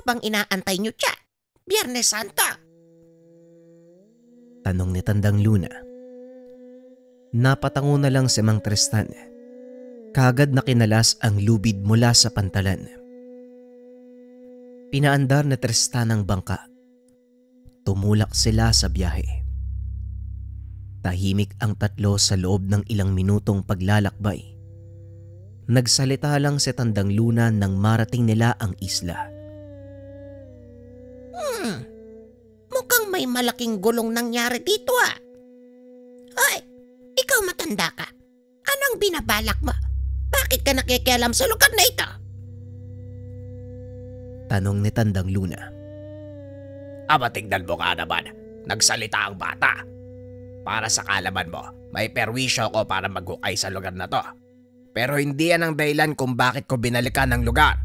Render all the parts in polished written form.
pang inaantay nyo tiyan? Biyernes Santa. Tanong ni Tandang Luna. Napatango na lang si Mang Tristan. Kagad na kinalas ang lubid mula sa pantalan. Pinaandar na Tristan ang bangka. Tumulak sila sa biyahe. Tahimik ang tatlo sa loob ng ilang minutong paglalakbay. Nagsalita lang si Tandang Luna nang marating nila ang isla. Mukhang may malaking gulong nangyari dito Hoy, ikaw matanda ka. Anong binabalak mo? Bakit ka nakikialam sa lugar na ito? Tanong ni Tandang Luna. Aba, tignan mo ka naman. Nagsalita ang bata. Para sa kalaman mo, may perwisyo ko para maghukay sa lugar na to. Pero hindi yan ang dahilan kung bakit ko binalikan ng lugar.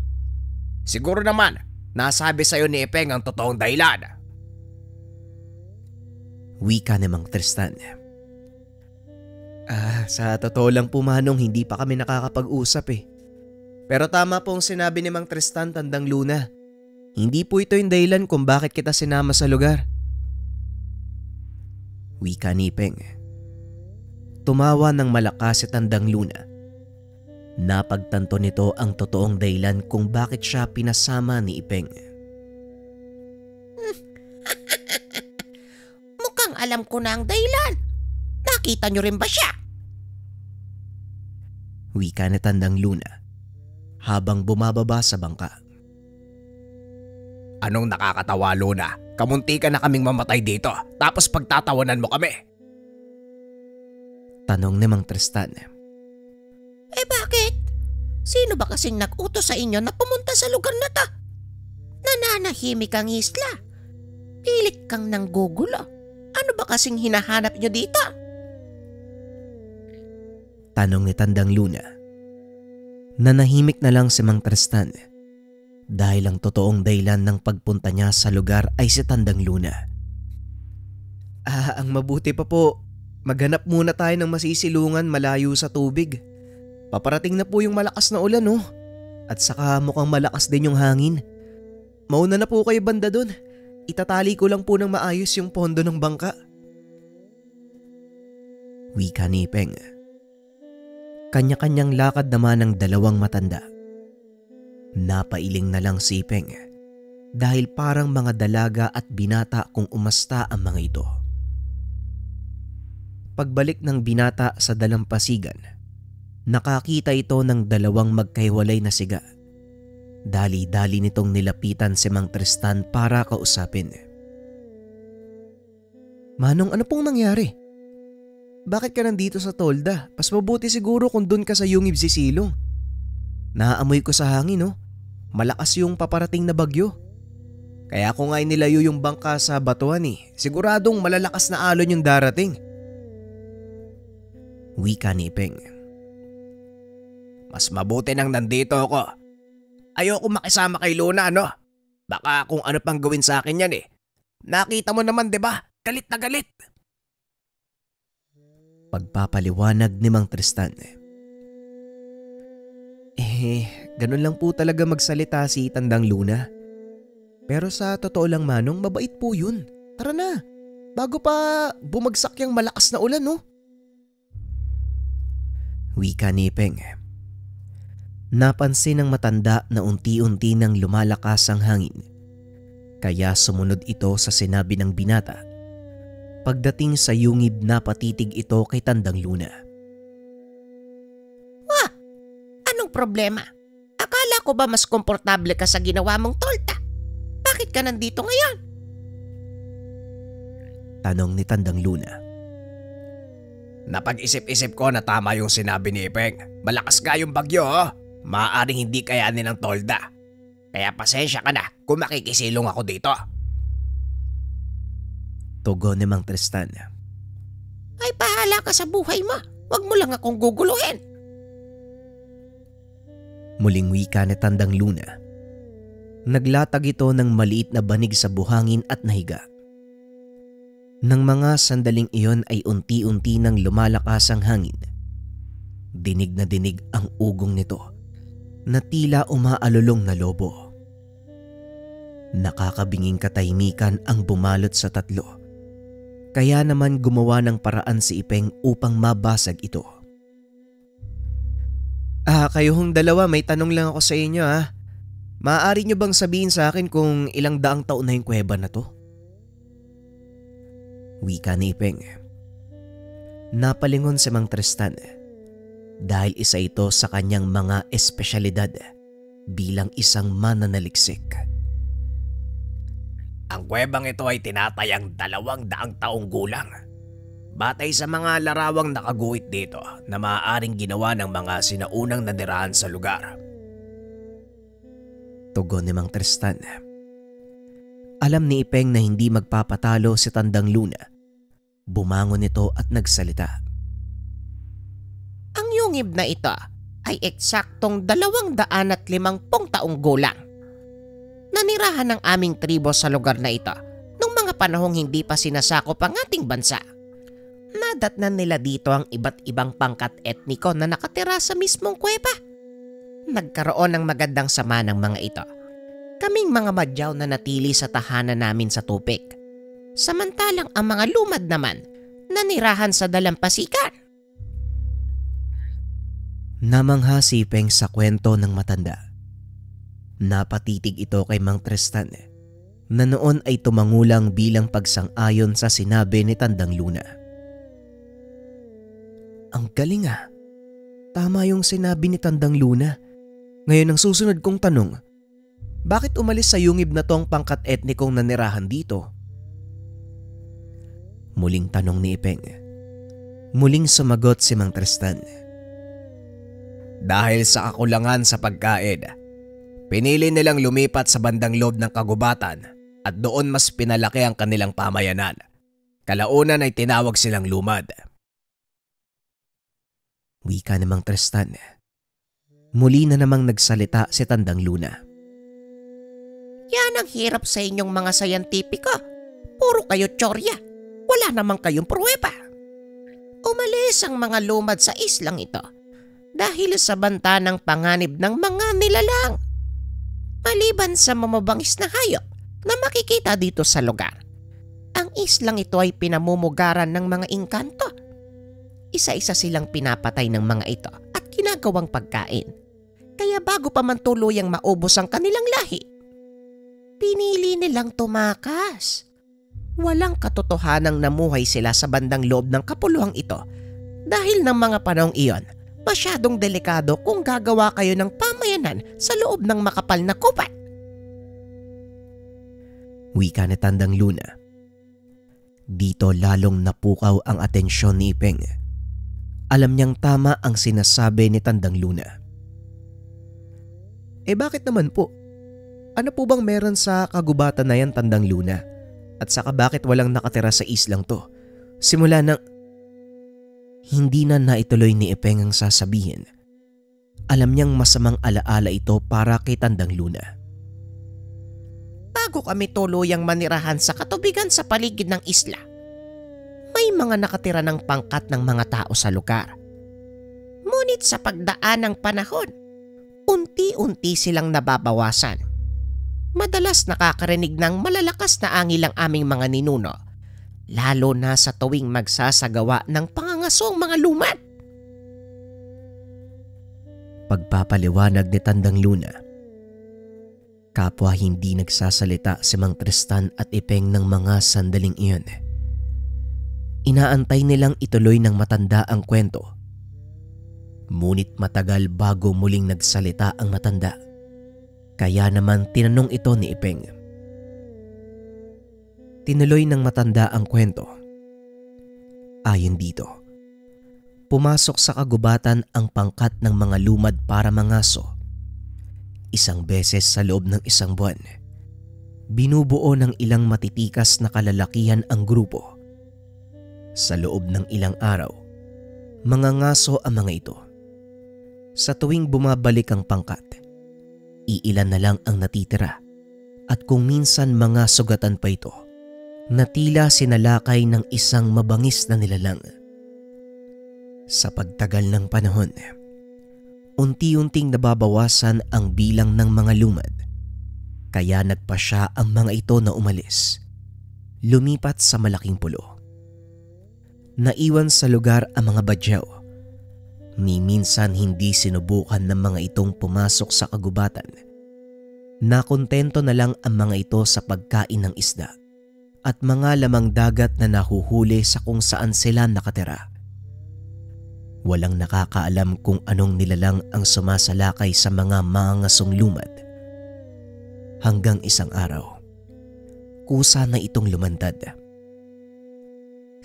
Siguro naman, nasabi sa'yo ni Ipeng ang totoong dahilan. Wika ni Mang Tristan. Sa totoo lang po Manong, hindi pa kami nakakapag-usap Pero tama po ang sinabi ni Mang Tristan, Tandang Luna. Hindi po ito yung dahilan kung bakit kita sinama sa lugar. Wika ni Ipeng. Tumawa ng malakas si Tandang Luna. Napagtanto nito ang totoong dahilan kung bakit siya pinasama ni Ipeng. Mukhang alam ko na ang dahilan. Nakita nyo rin ba siya? Wika ni Tandang Luna habang bumababa sa bangka. Anong nakakatawa, Luna? Kamunti ka na kaming mamatay dito, tapos pagtatawanan mo kami. Tanong ni Mang Tristan. Bakit? Sino ba kasing nag-utos sa inyo na pumunta sa lugar na to? Nananahimik ang isla. Pilit kang nanggugulo. Ano ba kasing hinahanap nyo dito? Tanong ni Tandang Luna. Nanahimik na lang si Mang Tristan dahil ang totoong dahilan ng pagpunta niya sa lugar ay si Tandang Luna. Ang mabuti pa po, maghanap muna tayo ng masisilungan malayo sa tubig. Paparating na po yung malakas na ulan At saka mukhang malakas din yung hangin. Mauna na po kayo banda doon. Itatali ko lang po ng maayos yung pondo ng bangka. Wika ni Ipeng. Kanya-kanyang lakad naman ng dalawang matanda. Napailing na lang si Ipeng dahil parang mga dalaga at binata kung umasta ang mga ito. Pagbalik ng binata sa dalampasigan, nakakita ito ng dalawang magkahiwalay na siga. Dali-dali nitong nilapitan si Mang Tristan para kausapin. Manong, ano pong nangyari? Bakit ka nandito sa tolda? Mas mabuti siguro kung dun ka sa Yungib Sisilong. Naaamoy ko sa hangin Malakas yung paparating na bagyo. Kaya ako nga inilayo yung bangka sa batuan Siguradong malalakas na alon yung darating. Wika ni Ipeng. Mas mabuti nang nandito ako. Ayoko makisama kay Luna, Baka kung ano pang gawin sa akin yan Nakita mo naman, 'di ba? Galit na galit. Pagpapaliwanag ni Mang Tristan. Ganun lang po talaga magsalita si Tandang Luna. Pero sa totoo lang Manong, mabait po yun. Tara na, bago pa bumagsak yung malakas na ulan Wika ni Ipeng. Napansin ng matanda na unti-unti nang lumalakas ang hangin. Kaya sumunod ito sa sinabi ng binata. Pagdating sa yungib, napatitig ito kay Tandang Luna. Anong problema? Akala ko ba mas komportable ka sa ginawa mong tolda? Bakit ka nandito ngayon? Tanong ni Tandang Luna. Napag-isip-isip ko na tama yung sinabi ni Ipeng. Malakas nga yung bagyo Maaaring hindi kayanin ng tolda. Kaya pasensya ka na kung makikisilong ako dito. Tugon ni Mang Tristan. Ay, bahala ka sa buhay mo. Huwag mo lang akong guguluhin. Muling wika ni Tandang Luna. Naglatag ito ng maliit na banig sa buhangin at nahiga. Nang mga sandaling iyon ay unti-unti nang lumalakas ang hangin. Dinig na dinig ang ugong nito na tila umaalulong na lobo. Nakakabinging katahimikan ang bumalot sa tatlo. Kaya naman gumawa ng paraan si Ipeng upang mabasag ito. Kayo hong dalawa, may tanong lang ako sa inyo ha. Maaari nyo bang sabihin sa akin kung ilang daang taon na yung kuweba na to? Wika ni Ipeng. Napalingon si Mang Tristan dahil isa ito sa kanyang mga espesyalidad bilang isang mananaliksik. Ang kuwebang ito ay tinatayang 200 taong gulang. Batay sa mga larawang nakaguhit dito na maaaring ginawa ng mga sinaunang nanirahan sa lugar. Tugon ni Mang Tristan. Alam ni Ipeng na hindi magpapatalo si Tandang Luna. Bumangon ito at nagsalita. Ang yungib na ito ay eksaktong 250 taong gulang. Nanirahan ng aming tribo sa lugar na ito nung mga panahong hindi pa sinasakop ang ating bansa. Nadatnan nila dito ang iba't ibang pangkat etniko na nakatira sa mismong kuweba. Nagkaroon ng magandang sama ng mga ito. Kaming mga madyaw na natili sa tahanan namin sa tupik. Samantalang ang mga lumad naman nanirahan sa dalampasikan. Namangha si Ipeng sa kwento ng matanda. Napatitig ito kay Mang Tristan na noon ay tumangulang bilang pagsang-ayon sa sinabi ni Tandang Luna. Ang galing ah. Tama yung sinabi ni Tandang Luna. Ngayon ang susunod kong tanong, bakit umalis sa yungib na tong pangkat etnikong nanirahan dito? Muling tanong ni Ipeng. Muling sumagot si Mang Tristan. Dahil sa kakulangan sa pagkain, pinili nilang lumipat sa bandang loob ng kagubatan at doon mas pinalaki ang kanilang pamayanan. Kalaunan ay tinawag silang lumad. Wika ni Mang Tristan. Muli na namang nagsalita si Tandang Luna. Yan ang hirap sa inyong mga sayantipiko. Puro kayo tsorya. Wala namang kayong pruweba. Umalis ang mga lumad sa islang ito dahil sa banta ng panganib ng mga nilalang. Maliban sa mamabangis na hayop na makikita dito sa lugar, ang islang ito ay pinamumugaran ng mga engkanto. Isa-isa silang pinapatay ng mga ito at ginagawang pagkain. Kaya bago pa man tuluyang maubos ang kanilang lahi, pinili nilang tumakas. Walang katotohanang namuhay sila sa bandang loob ng kapuluhang ito dahil ng mga panahong iyon, masyadong delikado kung gagawa kayo ng pamayanan sa loob ng makapal na kupat. Wika ni Tandang Luna. Dito lalong napukaw ang atensyon ni Ipeng. Alam niyang tama ang sinasabi ni Tandang Luna. Bakit naman po? Ano po bang meron sa kagubatan na yan, Tandang Luna? At saka bakit walang nakatira sa islang to? Simula nang... Hindi na naituloy ni Ipeng ang sasabihin. Alam niyang masamang alaala ito para kay Tandang Luna. Bago kami tuluyang manirahan sa katubigan sa paligid ng isla, may mga nakatira ng pangkat ng mga tao sa lugar. Ngunit sa pagdaan ng panahon, unti-unti silang nababawasan. Madalas nakakarinig ng malalakas na angil ang aming mga ninuno, lalo na sa tuwing magsasagawa ng pangangasong mga lumad. Pagpapaliwanag ni Tandang Luna. Kapwa hindi nagsasalita si Mang Tristan at Ipeng ng mga sandaling iyon. Inaantay nilang ituloy ng matanda ang kwento. Ngunit matagal bago muling nagsalita ang matanda. Kaya naman tinanong ito ni Ipeng. Tinuloy ng matanda ang kwento. Ayon dito, pumasok sa kagubatan ang pangkat ng mga lumad para mangaso. Isang beses sa loob ng isang buwan, binubuo ng ilang matitikas na kalalakihan ang grupo. Sa loob ng ilang araw, mangangaso ang mga ito. Sa tuwing bumabalik ang pangkat, iilan na lang ang natitira at kung minsan mga sugatan pa ito na tila sinalakay ng isang mabangis na nilalang. Sa pagtagal ng panahon, unti-unting nababawasan ang bilang ng mga lumad. Kaya nagpasya ang mga ito na umalis, lumipat sa malaking pulo. Naiwan sa lugar ang mga badyaw. Ni minsan hindi sinubukan ng mga itong pumasok sa kagubatan. Nakontento na lang ang mga ito sa pagkain ng isda at mga lamang dagat na nahuhuli sa kung saan sila nakatira. Walang nakakaalam kung anong nilalang ang sumasalakay sa mga mangangasong lumad. Hanggang isang araw, kusa na itong lumantad.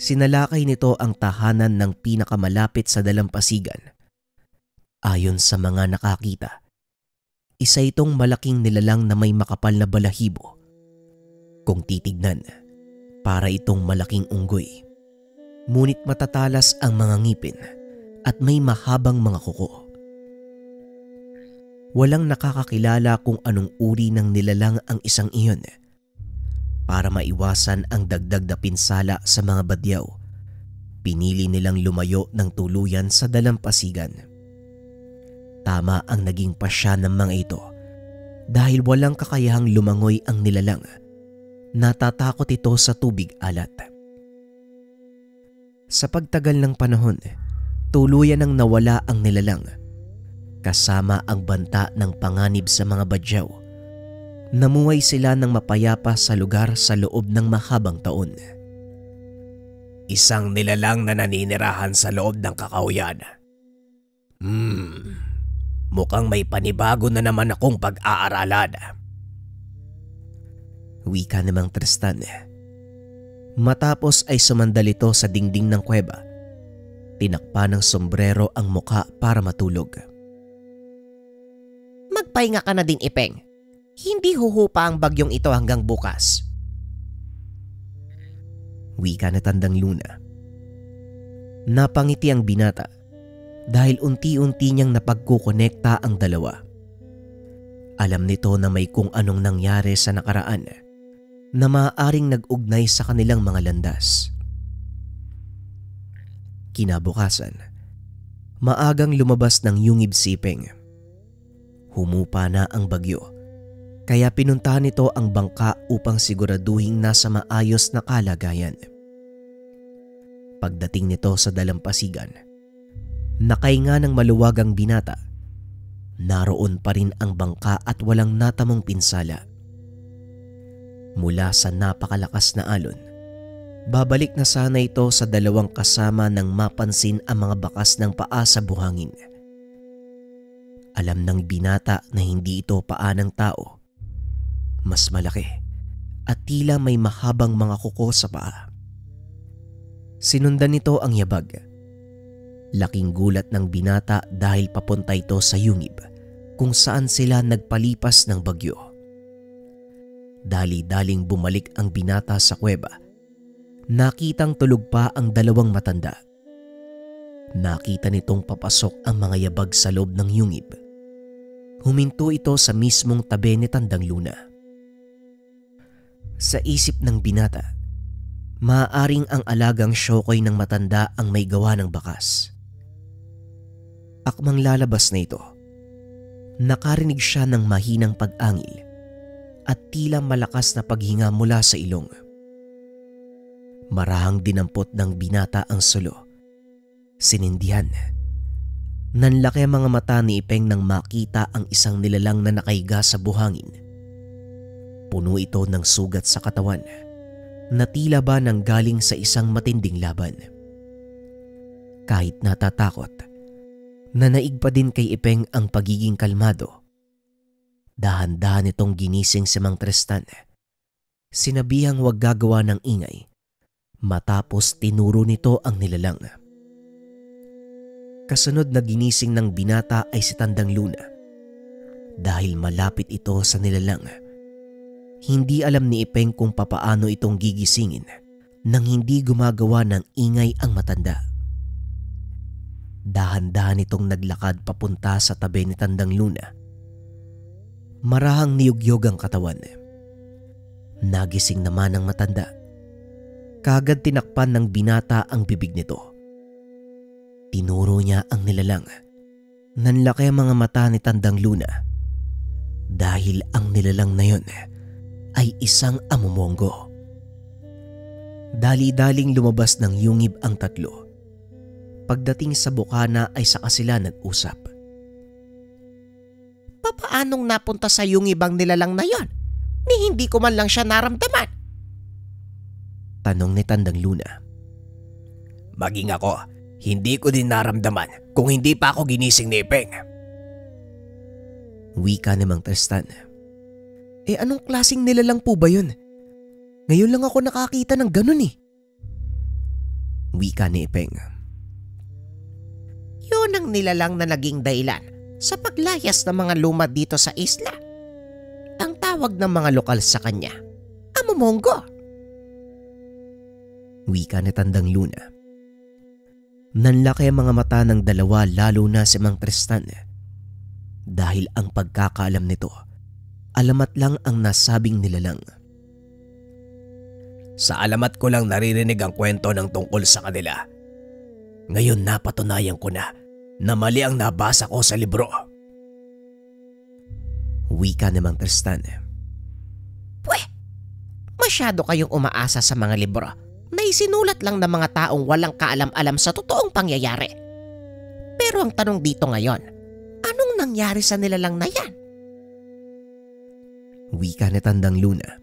Sinalakay nito ang tahanan ng pinakamalapit sa dalampasigan. Ayon sa mga nakakita, isa itong malaking nilalang na may makapal na balahibo. Kung titignan, para itong malaking unggoy. Ngunit matatalas ang mga ngipin at may mahabang mga kuko. Walang nakakakilala kung anong uri ng nilalang ang isang iyon. Para maiwasan ang dagdag na pinsala sa mga badyaw, pinili nilang lumayo ng tuluyan sa dalampasigan. Tama ang naging pasya ng mga ito dahil walang kakayahang lumangoy ang nilalang. Natatakot ito sa tubig alat. Sa pagtagal ng panahon, tuluyan nang nawala ang nilalang. Kasama ang banta ng panganib sa mga badyaw. Namuhay sila ng mapayapa sa lugar sa loob ng mahabang taon. Isang nilalang na naninirahan sa loob ng kakauyan. Mukhang may panibago na naman akong pag-aaralan. Wika namang Tristan. Matapos ay sumandal ito sa dingding ng kuweba. Tinakpa ng sombrero ang muka para matulog. Magpahinga ka na din, Ipeng. Hindi huhupa ang bagyong ito hanggang bukas. Wika na Tandang Luna. Napangiti ang binata dahil unti-unti niyang napagkukonekta ang dalawa. Alam nito na may kung anong nangyari sa nakaraan na maaaring nag-ugnay sa kanilang mga landas. Kinabukasan, maagang lumabas ng yungib si Ipeng. Humupa na ang bagyo, kaya pinuntahan nito ang bangka upang siguraduhing nasa maayos na kalagayan. Pagdating nito sa dalampasigan, nakahinga ng maluwag ang binata. Naroon pa rin ang bangka at walang natamong pinsala. Mula sa napakalakas na alon, babalik na sana ito sa dalawang kasama nang mapansin ang mga bakas ng paa sa buhangin. Alam ng binata na hindi ito paa ng tao. Mas malaki at tila may mahabang mga kuko sa paa. Sinundan nito ang yabag. Laking gulat ng binata dahil papunta ito sa yungib kung saan sila nagpalipas ng bagyo. Dali-daling bumalik ang binata sa kuweba. Nakitang tulog pa ang dalawang matanda. Nakita nitong papasok ang mga yabag sa loob ng yungib. Huminto ito sa mismong tabi ni Tandang Luna. Sa isip ng binata, maaaring ang alagang syokoy ng matanda ang may gawa ng bakas. Akmang lalabas na ito, nakarinig siya ng mahinang pag-angil at tila malakas na paghinga mula sa ilong. Marahang dinampot ng binata ang sulo. Sinindihan. Nanlaki ang mga mata ni Ipeng nang makita ang isang nilalang na nakahiga sa buhangin. Puno ito ng sugat sa katawan na tila ba nang galing sa isang matinding laban. Kahit natatakot, nanaig pa din kay Ipeng ang pagiging kalmado. Dahan-dahan itong ginising si Mang Tristan. Sinabihang huwag gagawa ng ingay. Matapos tinuro nito ang nilalang. Kasunod na ginising ng binata ay si Tandang Luna. Dahil malapit ito sa nilalang, hindi alam ni Ipeng kung papaano itong gigisingin nang hindi gumagawa ng ingay ang matanda. Dahan-dahan itong naglakad papunta sa tabi ni Tandang Luna. Marahang niyugyog ang katawan. Nagising naman ang matanda. Kagad tinakpan ng binata ang bibig nito. Tinuro niya ang nilalang. Nanlaki ang mga mata ni Tandang Luna. dahil ang nilalang na yun ay isang amumongo. Dali-daling lumabas ng yungib ang tatlo. Pagdating sa bukana ay saka sila nag-usap. Papaanong napunta sa yungib ang nilalang na yon? Ni hindi ko man lang siya naramdaman. Tanong ni Tandang Luna. Maging ako, hindi ko din naramdaman kung hindi pa ako ginising ni Ipeng. Wika ni Mang Tristan. Anong klaseng nilalang po ba yun? Ngayon lang ako nakakita ng ganun eh. Wika ni Ipeng. Yun ang nilalang na naging dahilan sa paglayas ng mga lumad dito sa isla. Ang tawag ng mga lokal sa kanya, amumongo. Wika ni Tandang Luna. Nanlaki ang mga mata ng dalawa, lalo na si Mang Tristan. Dahil ang pagkakaalam nito, alamat lang ang nasabing nilalang. Sa alamat ko lang naririnig ang kwento ng tungkol sa kanila. Ngayon napatunayan ko na mali ang nabasa ko sa libro. Wika ni Mang Tristan. Masyado kayong umaasa sa mga libro na isinulat lang ng mga taong walang kaalam-alam sa totoong pangyayari. Pero ang tanong dito ngayon, anong nangyari sa nilalang na yan? Wika ni Tandang Luna.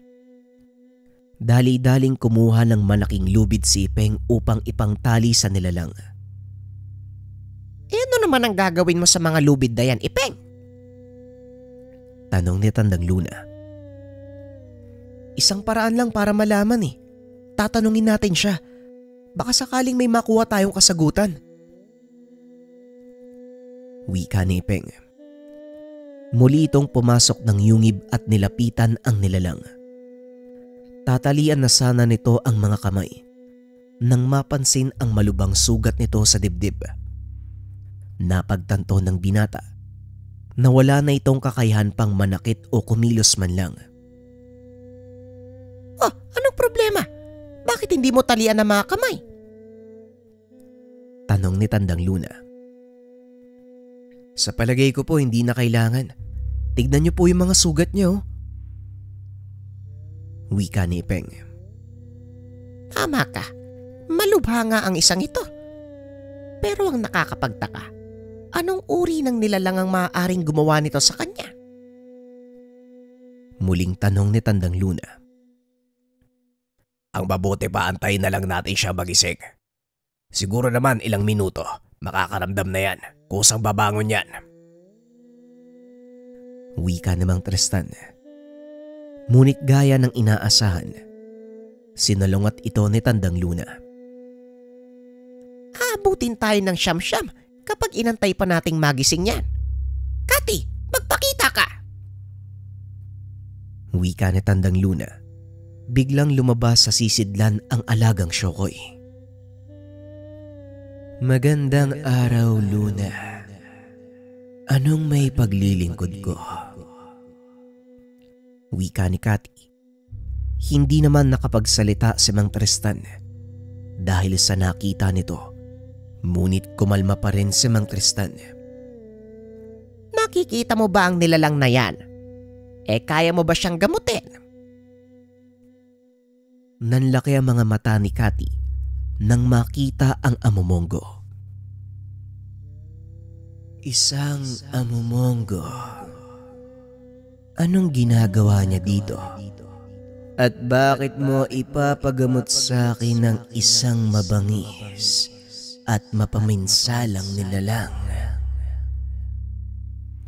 Dali-daling kumuha ng malaking lubid si Ipeng upang ipangtali sa nilalang. Ano naman ang gagawin mo sa mga lubid na yan, Ipeng? Tanong ni Tandang Luna. Isang paraan lang para malaman eh. Tatanungin natin siya. Baka sakaling may makuha tayong kasagutan. Wika ni Ipeng. Muli itong pumasok ng yungib at nilapitan ang nilalang. Tatalian na sana nito ang mga kamay nang mapansin ang malubhang sugat nito sa dibdib. Napagtanto ng binata na wala na itong kakayahan pang manakit o kumilos man lang. Oh, anong problema? Bakit hindi mo talian ang mga kamay? Tanong ni Tandang Luna. Sa palagay ko po hindi na kailangan. Tignan niyo po yung mga sugat niyo. Wika ni Ipeng. Tama ka. Malubha nga ang isang ito. Pero ang nakakapagtaka, anong uri ng nilalang ang maaaring gumawa nito sa kanya? Muling tanong ni Tandang Luna. Ang mabuti pa antayin na lang natin siya magising. Siguro naman ilang minuto, makakaramdam na yan. Kusang babangon yan. Wika ni Mang Tristan. Ngunit gaya ng inaasahan, sinalungat ito ni Tandang Luna. Aabutin tayo ng siyam-siyam kapag inantay pa nating magising yan. Kati, magpakita ka! Wika ni Tandang Luna. Biglang lumabas sa sisidlan ang alagang Syokoy. Magandang araw, Luna. Anong may paglilingkod ko? Wika ni Kati. Hindi naman nakapagsalita si Mang Tristan dahil sa nakita nito. Ngunit kumalma pa rin si Mang Tristan. Nakikita mo ba ang nilalang na yan? Kaya mo ba siyang gamutin? Nanlaki ang mga mata ni Kati nang makita ang amumongo. Isang amumongo. Anong ginagawa niya dito? At bakit mo ipapagamot sa akin ng isang mabangis at mapaminsalang nilalang?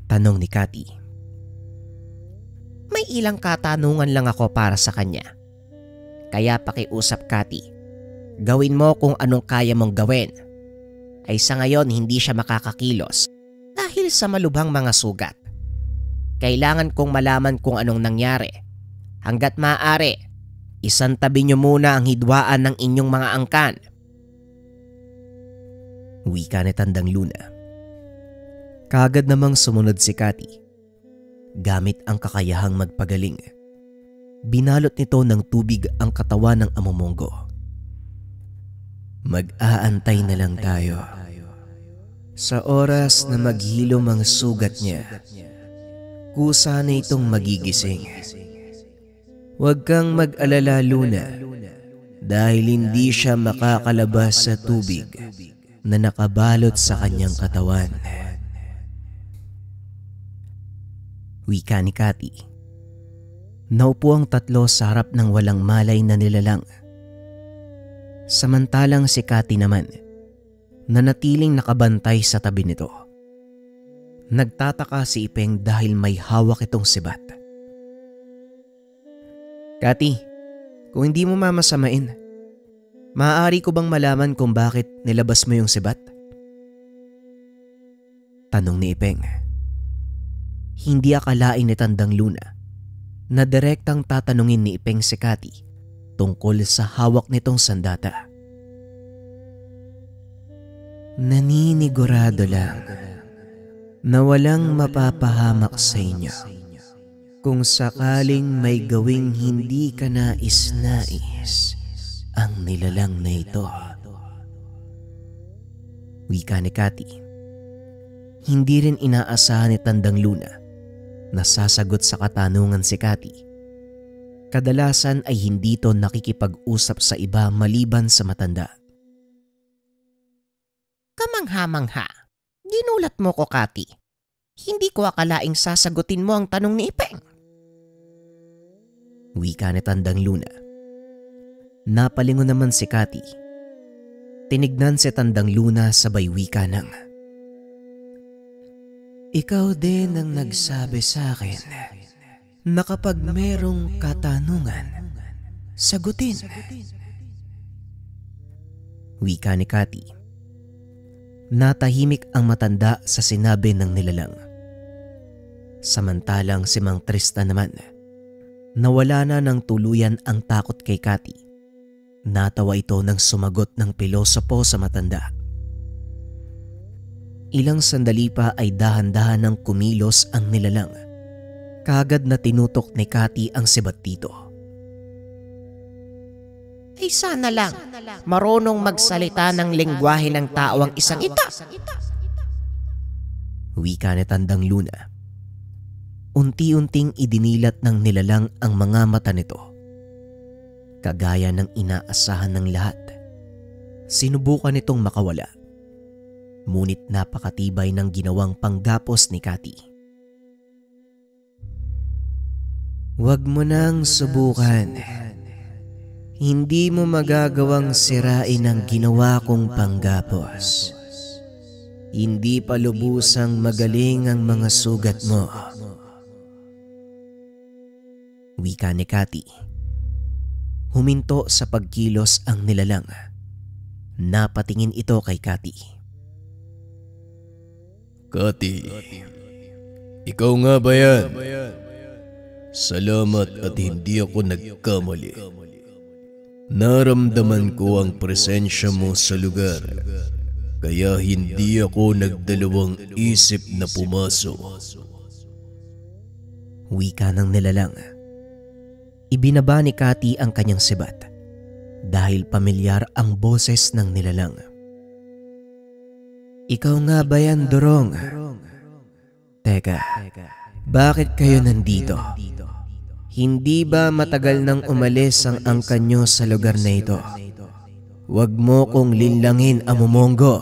Tanong ni Kati. May ilang katanungan lang ako para sa kanya. Kaya pakiusap, Kati. Gawin mo kung anong kaya mong gawin. Ay sa ngayon hindi siya makakakilos dahil sa malubhang mga sugat. Kailangan kong malaman kung anong nangyari. Hanggat maaari, isantabi niyo muna ang hidwaan ng inyong mga angkan. Wika ni Tandang Luna. Kaagad namang sumunod si Kati. Gamit ang kakayahang magpagaling, binalot nito ng tubig ang katawan ng amumongo. Mag-aantay na lang tayo. Sa oras na maghilom ang sugat niya, kusa na itong magigising. Huwag kang mag-alala, Luna, dahil hindi siya makakalabas sa tubig na nakabalot sa kanyang katawan. Wika ni Cathy. Naupo ang tatlo sa harap ng walang malay na nilalang. Samantalang si Cathy naman, nanatiling nakabantay sa tabi nito. Nagtataka si Ipeng dahil may hawak itong sibat. Cathy, kung hindi mo mamasamain, maaari ko bang malaman kung bakit nilabas mo yung sibat? Tanong ni Ipeng. Hindi akalain ni Tandang Luna na direktang tatanungin ni Ipeng si Cathy tungkol sa hawak nitong sandata. Naninigurado lang na walang mapapahamak sa inyo kung sakaling may gawing hindi ka nais-nais ang nilalang na ito. Wika ni Cathy. Hindi rin inaasahan ni Tandang Luna na sasagot sa katanungan si Cathy. Kadalasan ay hindi ito nakikipag-usap sa iba maliban sa matanda. Kamangha-mangha. Ginulat mo ko, Cathy. Hindi ko akalaing sasagutin mo ang tanong ni Ipeng. Wika ni Tandang Luna. Napalingon naman si Cathy. Tinignan si Tandang Luna sabay wika ng, ikaw din ang nagsabi sa akin na kapag merong katanungan, sagutin. Wika ni Cathy. Natahimik ang matanda sa sinabi ng nilalang. Samantalang si Mang Tristan naman, nawala na ng tuluyan ang takot kay Cathy. Natawa ito nang sumagot ng pilosopo sa matanda. Ilang sandali pa ay dahan-dahan ng kumilos ang nilalang. Kaagad na tinutok ni Cathy ang sibat dito. Ay sana lang, marunong magsalita ng lengguwahe ng tao ang isang ita. Wika ni Tandang Luna. Unti-unting idinilat ng nilalang ang mga mata nito. Kagaya ng inaasahan ng lahat, sinubukan nitong makawala. Ngunit napakatibay ng ginawang panggapos ni Cathy. Huwag mo nang subukan. Hindi mo magagawang sirain ang ginawa kong panggapos. Hindi pa lubusang magaling ang mga sugat mo. Wika ni Cathy. Huminto sa pagkilos ang nilalang. Napatingin ito kay Cathy. Cathy, ikaw nga ba yan? Salamat at hindi ako nagkamali. Naramdaman ko ang presensya mo sa lugar, kaya hindi ako nagdalawang isip na pumasok. Wika ng nilalang. Ibinaba ni Cathy ang kanyang sibat dahil pamilyar ang boses ng nilalang. Ikaw nga ba yan, Durong? Teka, bakit kayo nandito? Hindi ba matagal nang umalis ang angkan nyo sa lugar na ito? Huwag mo kong linlangin, Amumongo.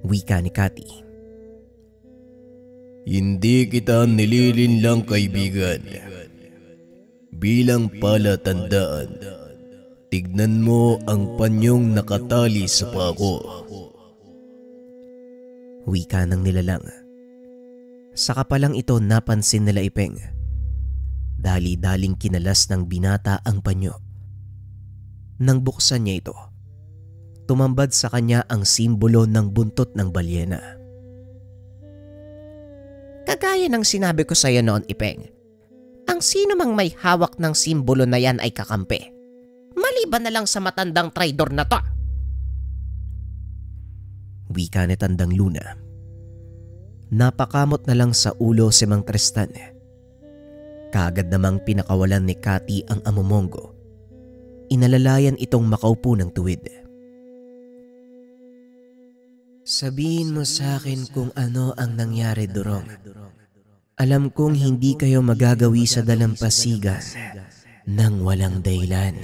Wika ni Cathy. Hindi kita nililinlang, kaibigan. Bilang palatandaan, tignan mo ang panyong nakatali sa pako. Wika ng nilalang. Saka pa lang ito napansin nila Ipeng. Dali-daling kinalas ng binata ang panyo. Nang buksan niya ito, tumambad sa kanya ang simbolo ng buntot ng balyena. Kagaya ng sinabi ko sa iyo noon, Ipeng, ang sino mang may hawak ng simbolo na yan ay kakampi. Maliban na lang sa matandang traidor na to. Wika ni Tandang Luna. Napakamot na lang sa ulo si Mang Tristan. Kaagad namang pinakawalan ni Cathy ang Amumongo. Inalalayan itong makaupo ng tuwid. Sabihin mo sa akin kung ano ang nangyari, Durong. Alam kong hindi kayo magagawi sa dalampasigan nang walang dahilan.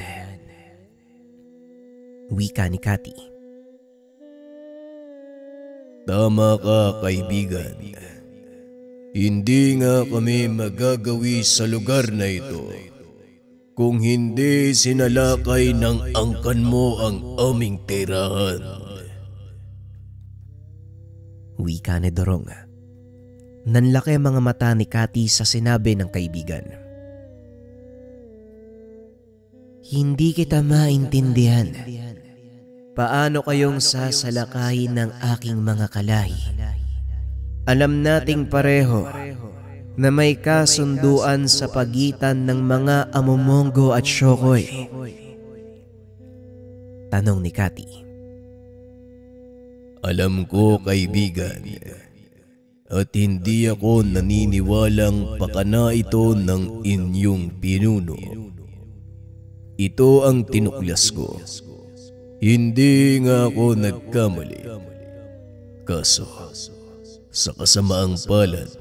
Wika ni Cathy. Tama ka, kaibigan. Hindi nga kami magagawi sa lugar na ito kung hindi sinalakay ng angkan mo ang aming tirahan. Wika ni Dorong. Nanlaki ang mga mata ni Cathy sa sinabi ng kaibigan. Hindi kita maintindihan. Paano kayong sasalakayin ng aking mga kalahi? Alam nating pareho na may kasunduan sa pagitan ng mga Amomongo at Shokoy. Tanong ni Cathy. Alam ko, kaibigan, at hindi ako naniniwalang pakana ito ng inyong pinuno. Ito ang tinuklas ko. Hindi nga ako nagkamali. Kaso, sa kasamaang palad,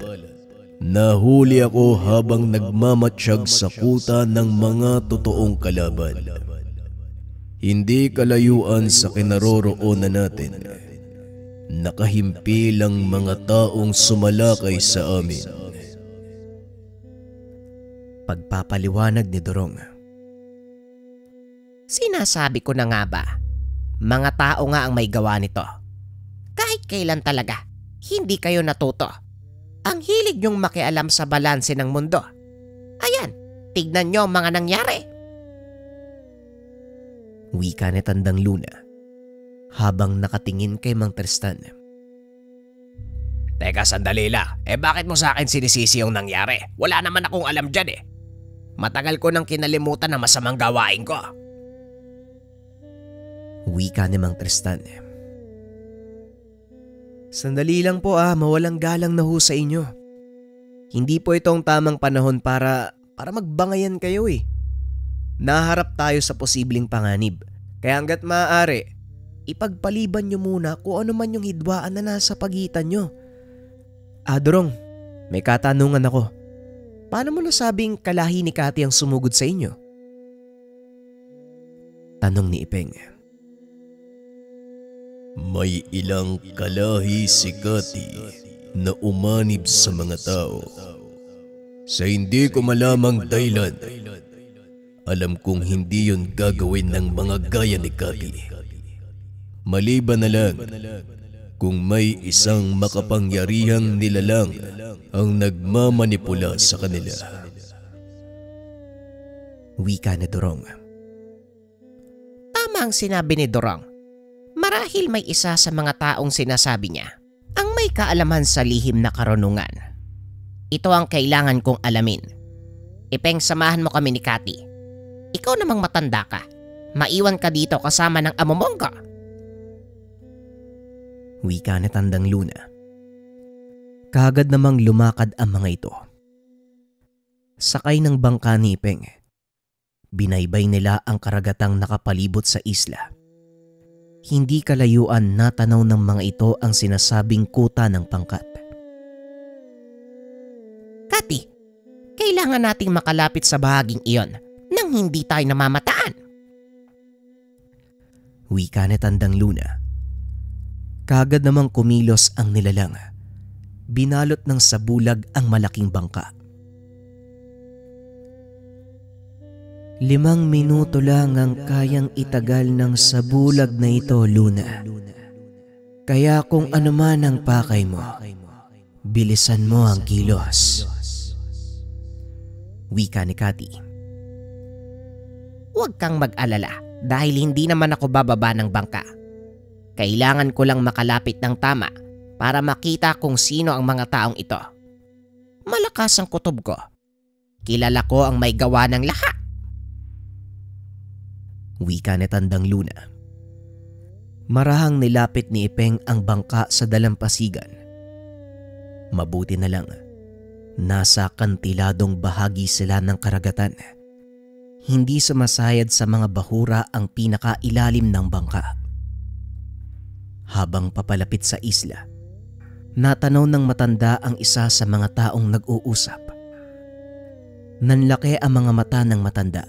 nahuli ako habang nagmamatsyag sa kuta ng mga totoong kalaban. Hindi kalayuan sa kinaroroonan natin. Nakahimpilang mga taong sumalakay sa amin. Pagpapaliwanag ni Dorong. Sinasabi ko na nga ba, mga tao nga ang may gawa nito. Kahit kailan talaga, hindi kayo natuto. Ang hilig niyong makialam sa balanse ng mundo. Ayan, tignan niyo ang mga nangyari. Wika ni Tandang Luna habang nakatingin kay Mang Tristan. Teka, sandali lang. Bakit mo sa akin sinisisi yung nangyari? Wala naman akong alam dyan eh. Matagal ko nang kinalimutan na masamang gawain ko. Wika ni Mang Tristan. Sandali lang po mawalang galang na ho sa inyo. Hindi po itong tamang panahon para magbangayan kayo eh. Naharap tayo sa posibleng panganib. Kaya hanggat maaari, ipagpaliban nyo muna kung ano man yung hidwaan na nasa pagitan nyo. Dorong, may katanungan ako. Paano mo nasabing kalahi ni Cathy ang sumugod sa inyo? Tanong ni Ipeng. May ilang kalahi si Cathy na umanib sa mga tao. Sa hindi ko malamang dahilan, alam kong hindi yun gagawin ng mga gaya ni Cathy. Maliban na lang kung may isang makapangyarihang nilalang ang nagmamanipula sa kanila. Wika ni Dorong. Tama ang sinabi ni Dorong. Marahil may isa sa mga taong sinasabi niya ang may kaalaman sa lihim na karunungan. Ito ang kailangan kong alamin. Ipeng, samahan mo kami ni Cathy. Ikaw namang matanda ka. Maiwan ka dito kasama ng Amomongo. Wika ni Tandang Luna. Kaagad namang lumakad ang mga ito. Sakay ng bangka ni Ipeng. Binaybay nila ang karagatang nakapalibot sa isla. Hindi kalayuan natanaw ng mga ito ang sinasabing kuta ng pangkat. Cathy, kailangan nating makalapit sa bahaging iyon nang hindi tayo namamataan. Wika ni Tandang Luna. Kaagad namang kumilos ang nilalang. Binalot ng sabulag ang malaking bangka. 5 minuto lang ang kayang itagal ng sabulag na ito, Luna. Kaya kung ano man ang pakay mo, bilisan mo ang kilos. Wika ni Cathy. Huwag kang mag-alala dahil hindi naman ako bababa ng bangka. Kailangan ko lang makalapit ng tama para makita kung sino ang mga taong ito. Malakas ang kutob ko. Kilala ko ang may gawa ng lahat. Wika ni Tandang Luna. Marahang nilapit ni Ipeng ang bangka sa dalampasigan. Mabuti na lang, nasa kantiladong bahagi sila ng karagatan. Hindi sumasayad sa mga bahura ang pinakailalim ng bangka. Habang papalapit sa isla, Natanaw ng matanda ang isa sa mga taong nag-uusap. Nanlaki ang mga mata ng matanda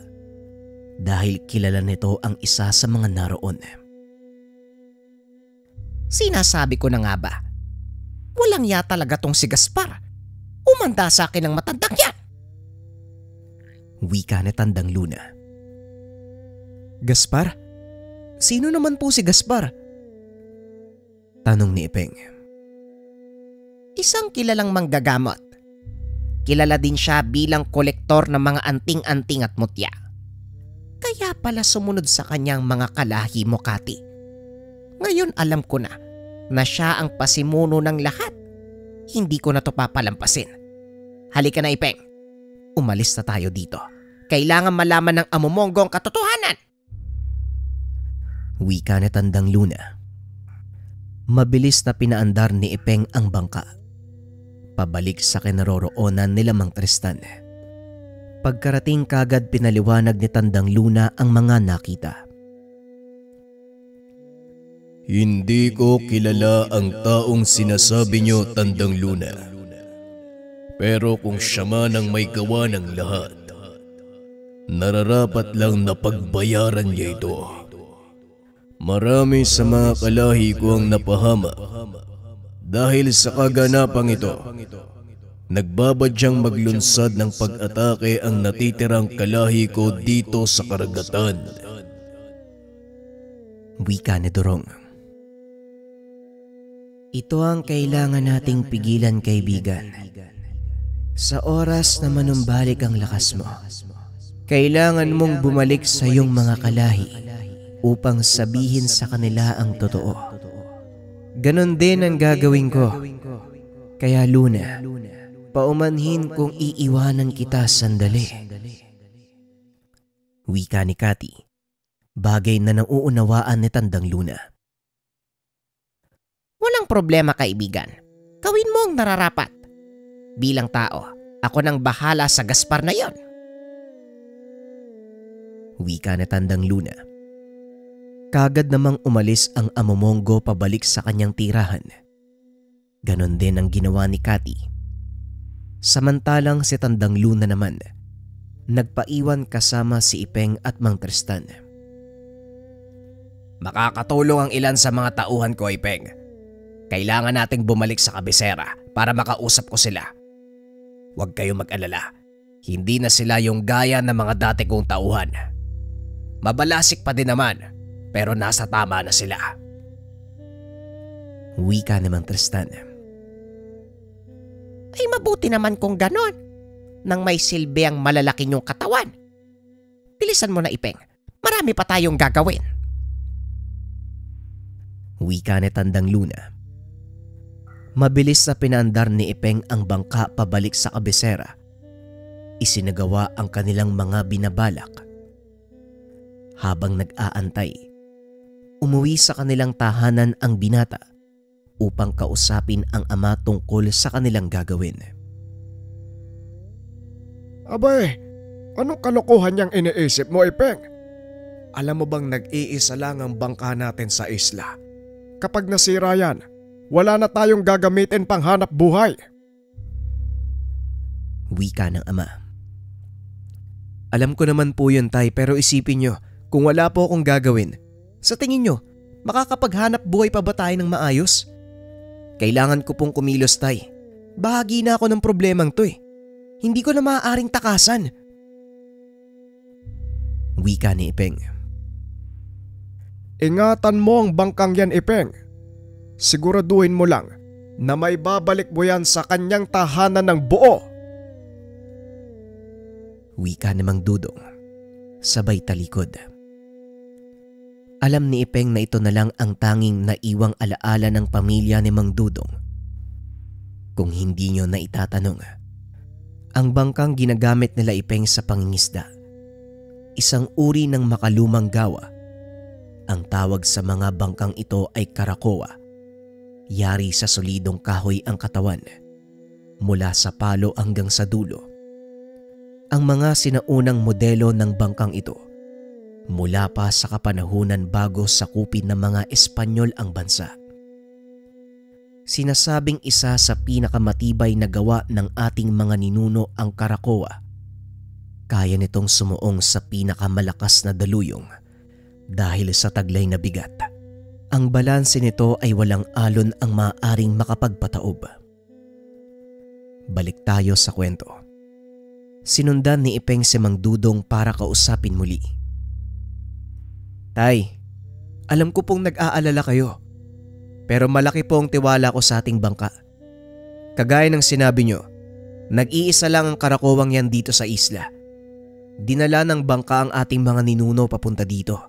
dahil kilala nito ang isa sa mga naroon. Sinasabi ko na nga ba? Walang ya talaga tong si Gaspar. Umanda sa akin ang matandang yan. Wika ni Tandang Luna. Gaspar? Sino naman po si Gaspar? Tanong ni Ipeng. Isang kilalang manggagamot. Kilala din siya bilang kolektor ng mga anting-anting at mutya. Kaya pala sumunod sa kanyang mga kalahi mo, Kati. Ngayon alam ko na siya ang pasimuno ng lahat. Hindi ko na to papalampasin. Halika na, Ipeng. Umalis na tayo dito. Kailangan malaman ng amo Mongo ang katotohanan. Wika ni Tandang Luna. Mabilis na pinaandar ni Ipeng ang bangka pabalik sa kinaroroonan nila Mang Tristan. Pagkarating kagad pinaliwanag ni Tandang Luna ang mga nakita. Hindi ko kilala ang taong sinasabi niyo, Tandang Luna. Pero kung siya man ang may gawa ng lahat, nararapat lang na pagbayaran niya ito. Marami sa mga kalahi ko ang napahamak dahil sa kaganapang ito. Nagbabadyang maglunsad ng pag-atake ang natitirang kalahi ko dito sa karagatan. Wika ni Dorong. Ito ang kailangan nating pigilan, kaibigan. Sa oras na manumbalik ang lakas mo, kailangan mong bumalik sa iyong mga kalahi upang sabihin sa kanila ang totoo. Ganon din ang gagawin ko. Kaya Luna, paumanhin kung iiwanan kita sandali. Wika ni Kati, bagay na nauunawaan ni Tandang Luna. Walang problema, kaibigan. Gawin mo ang nararapat. Bilang tao, ako nang bahala sa Gaspar na yon. Wika ni Tandang Luna. Kagad namang umalis ang amo Mongo pabalik sa kanyang tirahan. Ganon din ang ginawa ni Kati. Samantalang si Tandang Luna naman, nagpaiwan kasama si Ipeng at Mang Tristan. Makakatulong ang ilan sa mga tauhan ko, Ipeng. Kailangan nating bumalik sa kabisera para makausap ko sila. Huwag kayong mag-alala. Hindi na sila yung gaya ng mga dati kong tauhan. Mabalasik pa din naman, pero nasa tama na sila. Wika ni Mang Tristan. Ay mabuti naman kung ganon. Nang may silbi ang malalaki niyong katawan. Bilisan mo na, Ipeng. Marami pa tayong gagawin. Wika ni Tandang Luna. Mabilis na pinaandar ni Ipeng ang bangka pabalik sa kabisera. Isinagawa ang kanilang mga binabalak. Habang nag-aantay, umuwi sa kanilang tahanan ang binata upang kausapin ang ama tungkol sa kanilang gagawin. Abay, anong kalokohan niyang iniisip mo, Ipeng? Alam mo bang nag-iisa lang ang bangka natin sa isla? Kapag nasira yan, wala na tayong gagamitin pang hanap buhay. Wika ng ama. Alam ko naman po yun, Tay, pero isipin nyo, kung wala po akong gagawin, sa tingin nyo, makakapaghanap buhay pa ba tayo ng maayos? Kailangan ko pong kumilos, Tay. Bahagi na ako ng problemang to eh. Hindi ko na maaaring takasan. Wika ni Ipeng. Ingatan mo ang bangkang yan, Ipeng. Siguraduhin mo lang na may babalik mo yan sa kanyang tahanan ng buo. Wika ni Mang Dudong, sabay talikod. Alam ni Ipeng na ito na lang ang tanging naiwang alaala ng pamilya ni Mang Dudong. Kung hindi nyo na itatanong, ang bangkang ginagamit nila Ipeng sa pangingisda, isang uri ng makalumang gawa. Ang tawag sa mga bangkang ito ay karakoa. Yari sa solidong kahoy ang katawan, mula sa palo hanggang sa dulo. Ang mga sinaunang modelo ng bangkang ito, mula pa sa kapanahunan bago sakupin ng mga Espanyol ang bansa. Sinasabing isa sa pinakamatibay na gawa ng ating mga ninuno ang karakoa. Kaya nitong sumuong sa pinakamalakas na daluyong dahil sa taglay na bigat. Ang balanse nito ay walang alon ang maaaring makapagpataob. Balik tayo sa kwento. Sinundan ni Ipeng si Mang Dudong para kausapin muli. Tay, alam ko pong nag-aalala kayo. Pero malaki po ang tiwala ko sa ating bangka. Kagaya ng sinabi nyo, nag-iisa lang ang karakowang yan dito sa isla. Dinala ng bangka ang ating mga ninuno papunta dito.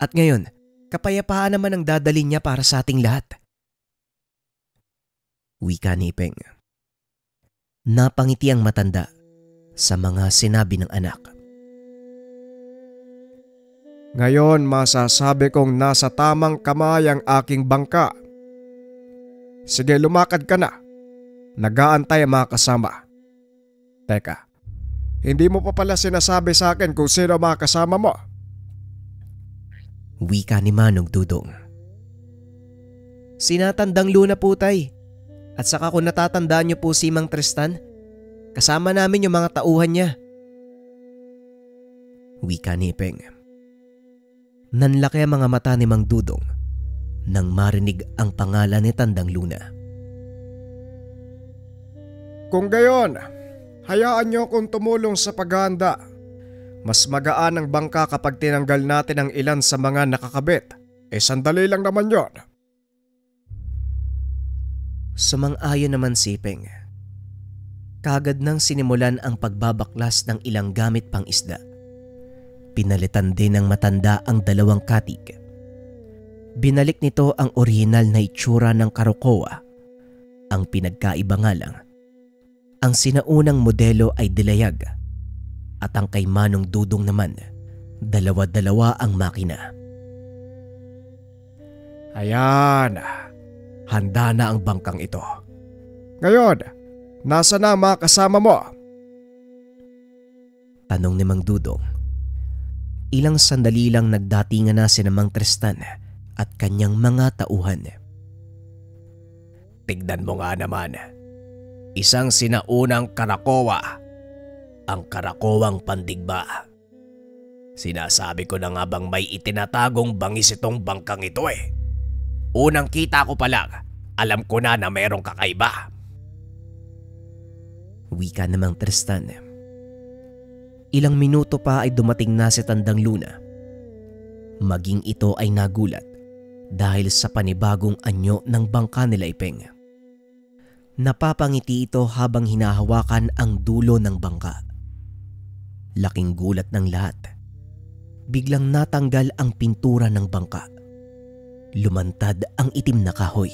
At ngayon, kapayapaan naman ang dadalhin niya para sa ating lahat. Wika ni Ipeng. Napangiti ang matanda sa mga sinabi ng anak. Ngayon masasabi kong nasa tamang kamay ang aking bangka. Sige, lumakad ka na. Nag-aantay ang mga kasama. Teka, hindi mo pa pala sinasabi sa akin kung sino mga kasama mo. Wika ni Manong Dudong. Sinatandang Luna po, tay. At saka kung natatandaan niyo po si Mang Tristan, kasama namin yung mga tauhan niya. Wika ni Ipeng. Nanlaki ang mga mata ni Mang Dudong nang marinig ang pangalan ni Tandang Luna. Kung gayon, hayaan niyo akong tumulong sa paghahanda. Mas magaan ang bangka kapag tinanggal natin ang ilan sa mga nakakabit. Sandali lang naman yon. Sumang-ayon naman si Ipeng. Kagad nang sinimulan ang pagbabaklas ng ilang gamit pang isda. Pinalitan din ng matanda ang dalawang katig. Binalik nito ang orihinal na itsura ng karakoa. Ang pinagkaiba nga lang, ang sinaunang modelo ay dilayag at ang kay Manong Dudong naman, dalawa-dalawa ang makina. Ayan, handa na ang bangkang ito. Ngayon, nasa na ang mga kasama mo? Tanong ni Mang Dudong. Ilang sandali lang nagdatingan na si Mang Tristan at kanyang mga tauhan. Tignan mo nga naman. Isang sinaunang karakoa. Ang karakowang pandigba. Sinasabi ko na nga bang may itinatagong bangis itong bangkang ito eh. Unang kita ko pa lang, alam ko na merong kakaiba. Wika na Mang Tristan. Ilang minuto pa ay dumating na si Tandang Luna. Maging ito ay nagulat dahil sa panibagong anyo ng bangka nila Ipeng. Napapangiti ito habang hinahawakan ang dulo ng bangka. Laking gulat ng lahat. Biglang natanggal ang pintura ng bangka. Lumantad ang itim na kahoy.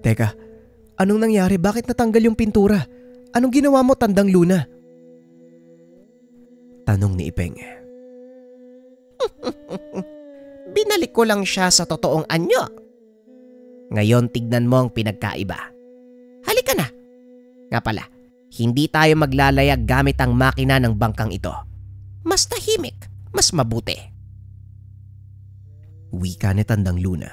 Teka, anong nangyari? Bakit natanggal yung pintura? Anong ginawa mo, Tandang Luna? Tanong ni Ipeng. Binalik ko lang siya sa totoong anyo. Ngayon tignan mo ang pinagkaiba. Halika na. Nga pala, hindi tayo maglalayag gamit ang makina ng bangkang ito. Mas tahimik, mas mabuti. Wika ni Tandang Luna.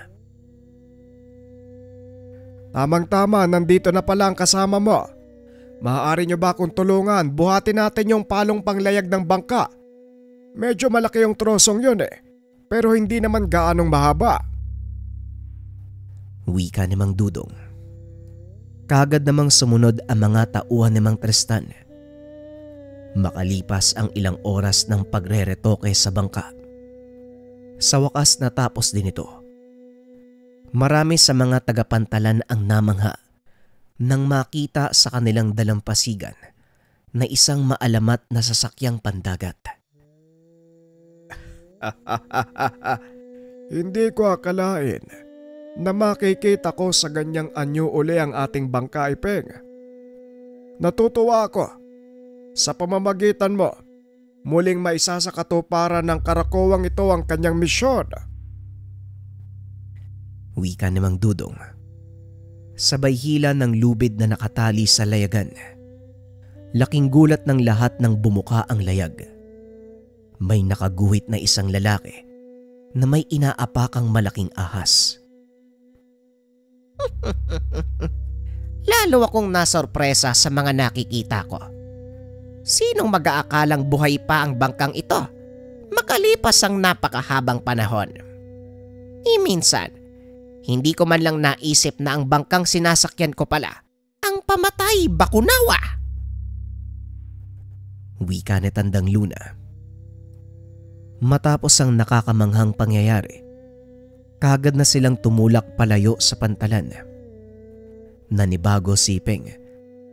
Tamang-tama, nandito na pala ang kasama mo. Maaari niyo ba akong tulungan? Buhatin natin yung palong panglayag ng bangka. Medyo malaki yung trosong yun eh. Pero hindi naman gaanong mahaba. Wika ni Mang Dudong. Kagad namang sumunod ang mga tauhan ni Mang Tristan. Makalipas ang ilang oras ng pagreretoke sa bangka. Sa wakas natapos din ito. Marami sa mga tagapantalan ang namangha nang makita sa kanilang dalampasigan na isang maalamat na sasakyang pandagat. Hindi ko akalain na makikita ko sa ganyang anyo uli ang ating bangka, Ipeng. Natutuwa ako. Sa pamamagitan mo, muling maisasakatuparan ng karakowang ito ang kanyang misyon. Wika ni Mang Dudong. Sabay hila ng lubid na nakatali sa layagan. Laking gulat ng lahat nang bumuka ang layag. May nakaguhit na isang lalaki na may inaapakang malaking ahas. Lalo akong nasorpresa sa mga nakikita ko. Sinong mag-aakalang buhay pa ang bangkang ito makalipas ang napakahabang panahon? Minsan, hindi ko man lang naisip na ang bangkang sinasakyan ko pala ang pamatay Bakunawa. Wika ni Tandang Luna. Matapos ang nakakamanghang pangyayari, kagad na silang tumulak palayo sa pantalan. Nanibago si Ipeng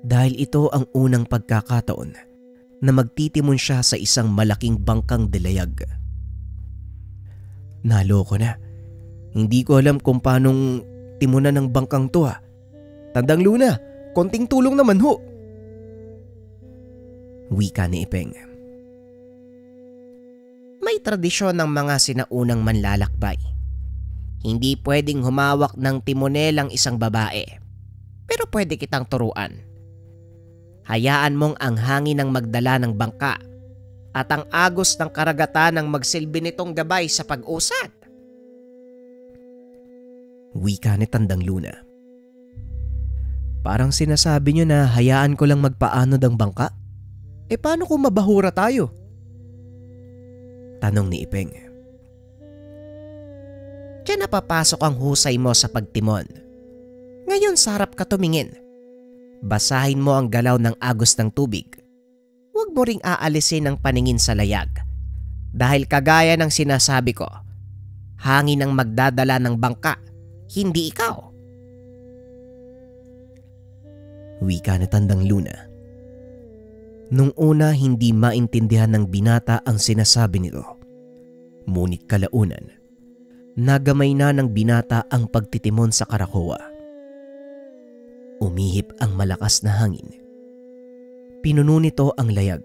dahil ito ang unang pagkakataon na magtitimon siya sa isang malaking bangkang dilayag. Naloko na. Hindi ko alam kung paanong timunan ng bangkang to. Tandang Luna, konting tulong naman ho. Wika ni Ipeng. May tradisyon ng mga sinaunang manlalakbay. Hindi pwedeng humawak ng timonel ang isang babae. Pero pwede kitang turuan. Hayaan mong ang hangin ang magdala ng bangka at ang agos ng karagatan ang magsilbi nitong gabay sa pag-usad. Wika ni Tandang Luna. Parang sinasabi niyo na hayaan ko lang magpaanod ang bangka? Paano kung mabahura tayo? Tanong ni Ipeng. Diyan na papasok ang husay mo sa pagtimon. Ngayon sarap ka tumingin. Basahin mo ang galaw ng agos ng tubig. Huwag mo ring aalisin ang paningin sa layag. Dahil kagaya ng sinasabi ko, hangin ang magdadala ng bangka, hindi ikaw. Wika ni Tandang Luna. Nung una hindi maintindihan ng binata ang sinasabi nito. Ngunit kalaunan, nagamay na ng binata ang pagtitimon sa Karakoa. Umihip ang malakas na hangin. Pinuno nito ang layag.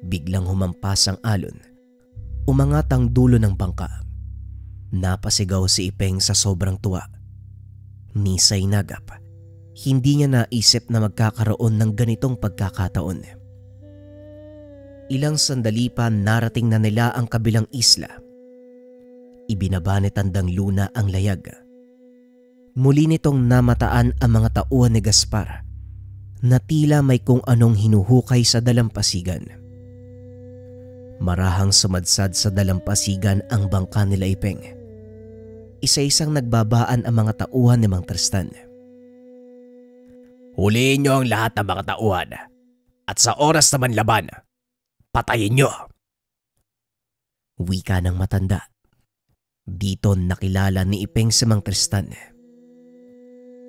Biglang humampas ang alon. Umangat ang dulo ng bangka. Napasigaw si Ipeng sa sobrang tuwa. Nisay nagap. Hindi niya naisip na magkakaroon ng ganitong pagkakataon. Ilang sandali pa narating na nila ang kabilang isla. Ibinaba ni Tandang Luna ang layag. Muli nitong namataan ang mga tauhan ni Gaspar na tila may kung anong hinuhukay sa dalampasigan. Marahang sumadsad sa dalampasigan ang bangka nila Ipeng. Isa-isang nagbabaan ang mga tauhan ni Mang Tristan. Huliin niyo ang lahat ng mga tauhan at sa oras naman laban, patayin niyo. Wika ng matanda. Dito nakilala ni Ipeng si Mang Tristan.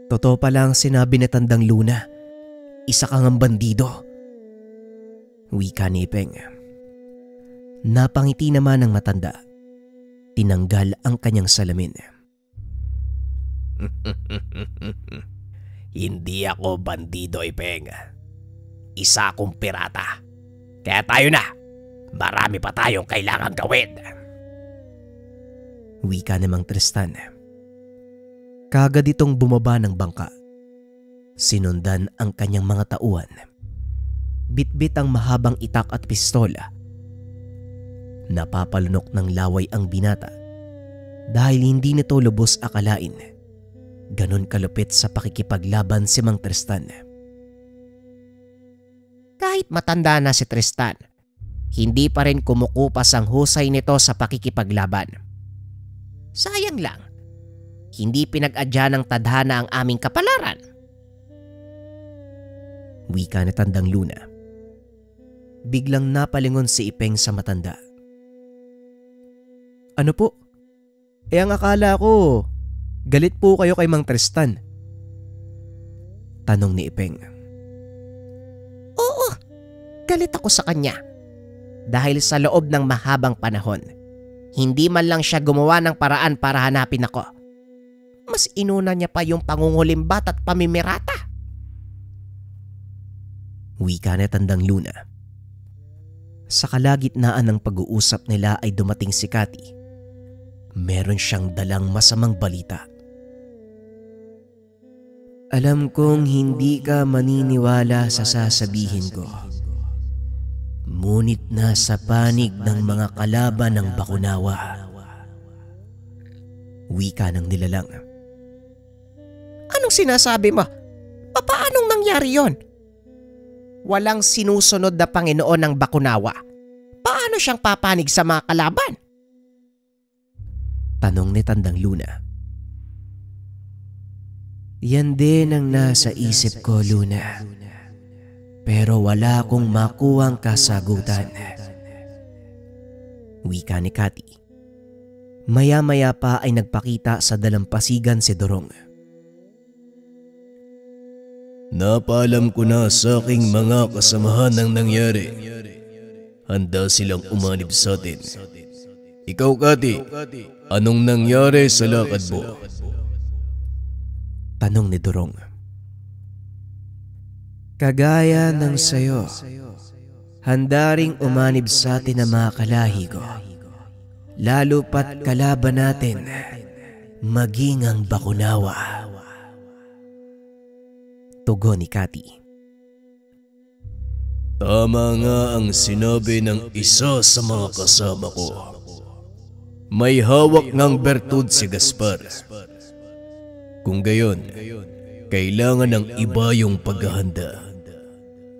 Totoo pala ang sinabi ni Tandang Luna. Isa kang ang bandido. Wika ni Ipeng. Napangiti naman ang matanda. Tinanggal ang kanyang salamin. Hindi ako bandido, Ipeng. Isa akong pirata. Kaya tayo na. Marami pa tayong kailangang gawin. Wika ni Mang Tristan. Kagad itong bumaba ng bangka. Sinundan ang kanyang mga tauhan. Bitbit ang mahabang itak at pistola. Napapalunok ng laway ang binata dahil hindi nito lubos akalain ganon kalupit sa pakikipaglaban si Mang Tristan. Kahit matanda na si Tristan, hindi pa rin kumukupas ang husay nito sa pakikipaglaban. Sayang lang, hindi pinag-adya ng tadhana ang aming kapalaran. Wika ni Tandang Luna. Biglang napalingon si Ipeng sa matanda. Ano po? Ang akala ko, galit po kayo kay Mang Tristan. Tanong ni Ipeng. Oo, galit ako sa kanya. Dahil sa loob ng mahabang panahon, hindi man lang siya gumawa ng paraan para hanapin ako. Mas inuna niya pa yung pangungulimbat at pamimirata. Wika ni Tandang Luna. Sa kalagitnaan ng pag-uusap nila ay dumating si Cathy. Meron siyang dalang masamang balita. Alam kong hindi ka maniniwala sa sasabihin ko. Ngunit nasa panig ng mga kalaban ng Bakunawa. Wika ng nilalang. sinasabi mo? Paanong nangyari yon? Walang sinusunod na Panginoon ng Bakunawa. Paano siyang papanig sa mga kalaban? Tanong ni Tandang Luna. Yan din ang nasa isip ko, Luna. Pero wala akong makuhang kasagutan. Wika ni Cathy. Maya-maya pa ay nagpakita sa dalampasigan si Dorong. Napaalam ko na sa aking mga kasamahan ang nangyari. Handa silang umanib sa atin. Ikaw, Cathy, anong nangyari sa lakad mo? Tanong ni Dorong. Kagaya ng sayo, handa ring umanib sa atin ang mga kalahi ko. Lalo pat kalaban natin, maging ang Bakunawa. Tugon ni Cathy. Tama nga ang sinabi ng isa sa mga kasama ko. May hawak ngang bertud si Gaspar. Kung gayon, kailangan ng iba yung paghahanda.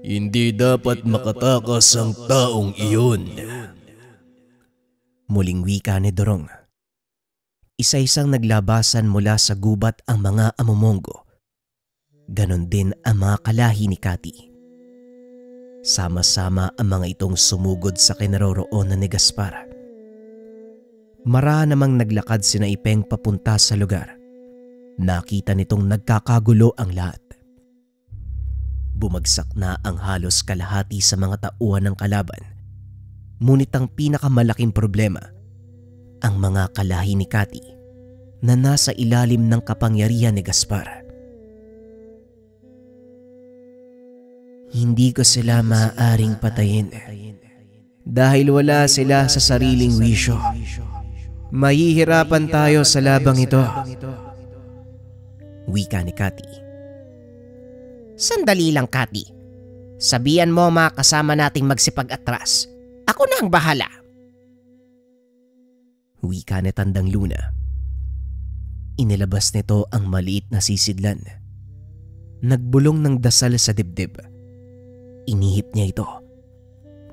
Hindi dapat makatakas ang taong iyon. Muling wika ni Dorong. Isa-isang naglabasan mula sa gubat ang mga amumongo. Ganon din ang mga kalahi ni Cathy. Sama-sama ang mga itong sumugod sa kinaroroonan ni Gaspar. Mara namang naglakad sina Ipeng papunta sa lugar. Nakita nitong nagkakagulo ang lahat. Bumagsak na ang halos kalahati sa mga tauhan ng kalaban. Ngunit ang pinakamalaking problema, ang mga kalahi ni Cathy na nasa ilalim ng kapangyarihan ni Gaspar. Hindi ko sila maaaring patayin dahil wala sila sa sariling wisyo. Mahihirapan tayo sa labang ito. Wika ni Cathy. Sandali lang, Cathy. Sabihan mo mga kasama nating magsipag-atras. Ako na ang bahala. Wika ni Tandang Luna. Inilabas nito ang maliit na sisidlan. Nagbulong ng dasal sa dibdib. Inihip niya ito.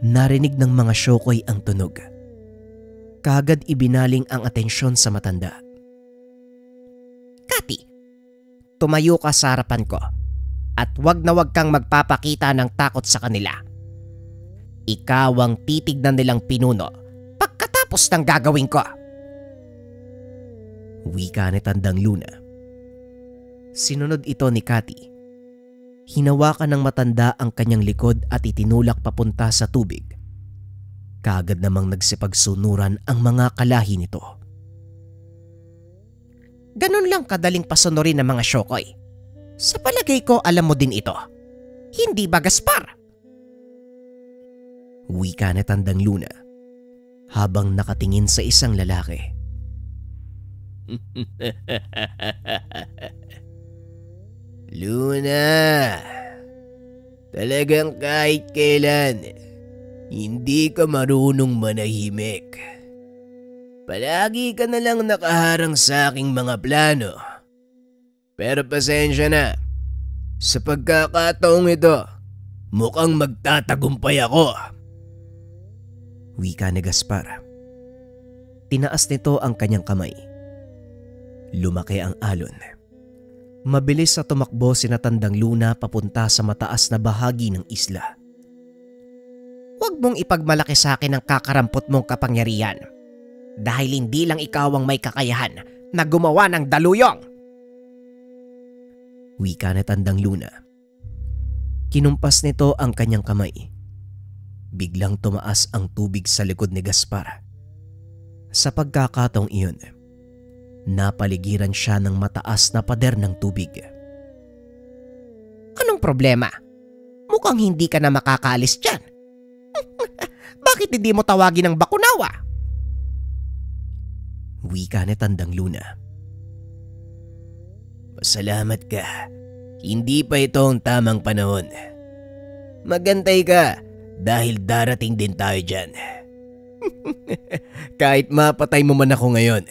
Narinig ng mga syokoy ang tunog. Kaagad ibinaling ang atensyon sa matanda. Cathy, tumayo ka sa harapan ko at wag na wag kang magpapakita ng takot sa kanila. Ikaw ang titignan nilang pinuno pagkatapos ng gagawin ko. Wika ni Tandang Luna. Sinunod ito ni Cathy. Hinawakan ng matanda ang kanyang likod at itinulak papunta sa tubig. Kaagad namang nagsipagsunuran ang mga kalahi nito. Ganun lang kadaling pasunurin ng mga syokoy. Sa palagay ko alam mo din ito. Hindi ba, Gaspar? Wika ni Tandang Luna habang nakatingin sa isang lalaki. Luna, talagang kahit kailan, hindi ka marunong manahimik. Palagi ka na lang nakaharang sa aking mga plano. Pero pasensya na, sa pagkakataong ito, mukhang magtatagumpay ako. Wika ni Gaspar. Tinaas nito ang kanyang kamay. Lumaki ang alon. Mabilis na tumakbo sina Tandang Luna papunta sa mataas na bahagi ng isla. Huwag mong ipagmalaki sa akin ang kakarampot mong kapangyarihan. Dahil hindi lang ikaw ang may kakayahan na gumawa ng daluyong. Wika ni Tandang Luna. Kinumpas nito ang kanyang kamay. Biglang tumaas ang tubig sa likod ni Gaspar. Sa pagkakataong iyon, napaligiran siya ng mataas na pader ng tubig. Anong problema? Mukhang hindi ka na makakaalis dyan. Bakit hindi mo tawagin ang Bakunawa? Wika ni Tandang Luna. Pasalamat ka. Hindi pa ito ang tamang panahon. Magantay ka dahil darating din tayo dyan. Kahit mapatay mo man ako ngayon,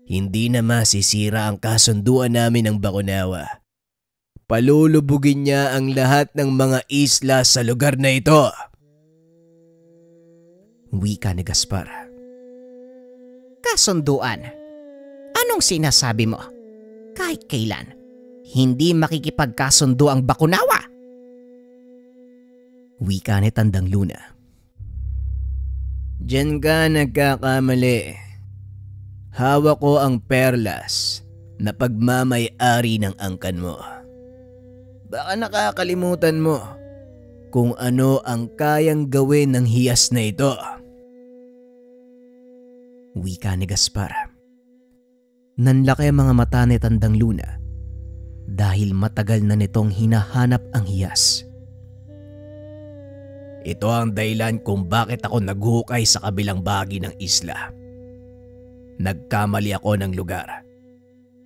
hindi na masisira ang kasunduan namin ng Bakunawa palulubugin niya ang lahat ng mga isla sa lugar na ito. Wika ni Gaspar. Kasunduan. Anong sinasabi mo? Kahit kailan, hindi makikipagkasundo ang Bakunawa. Wika ni Tandang Luna. Diyan ka nagkakamali. Hawak ko ang perlas na pagmamay-ari ng angkan mo. Baka nakakalimutan mo kung ano ang kayang gawin ng hiyas na ito. Wika ni Gaspar. Nanlaki ang mga mata ni Tandang Luna dahil matagal na nitong hinahanap ang hiyas. Ito ang dahilan kung bakit ako naghukay sa kabilang bahagi ng isla. Nagkamali ako ng lugar.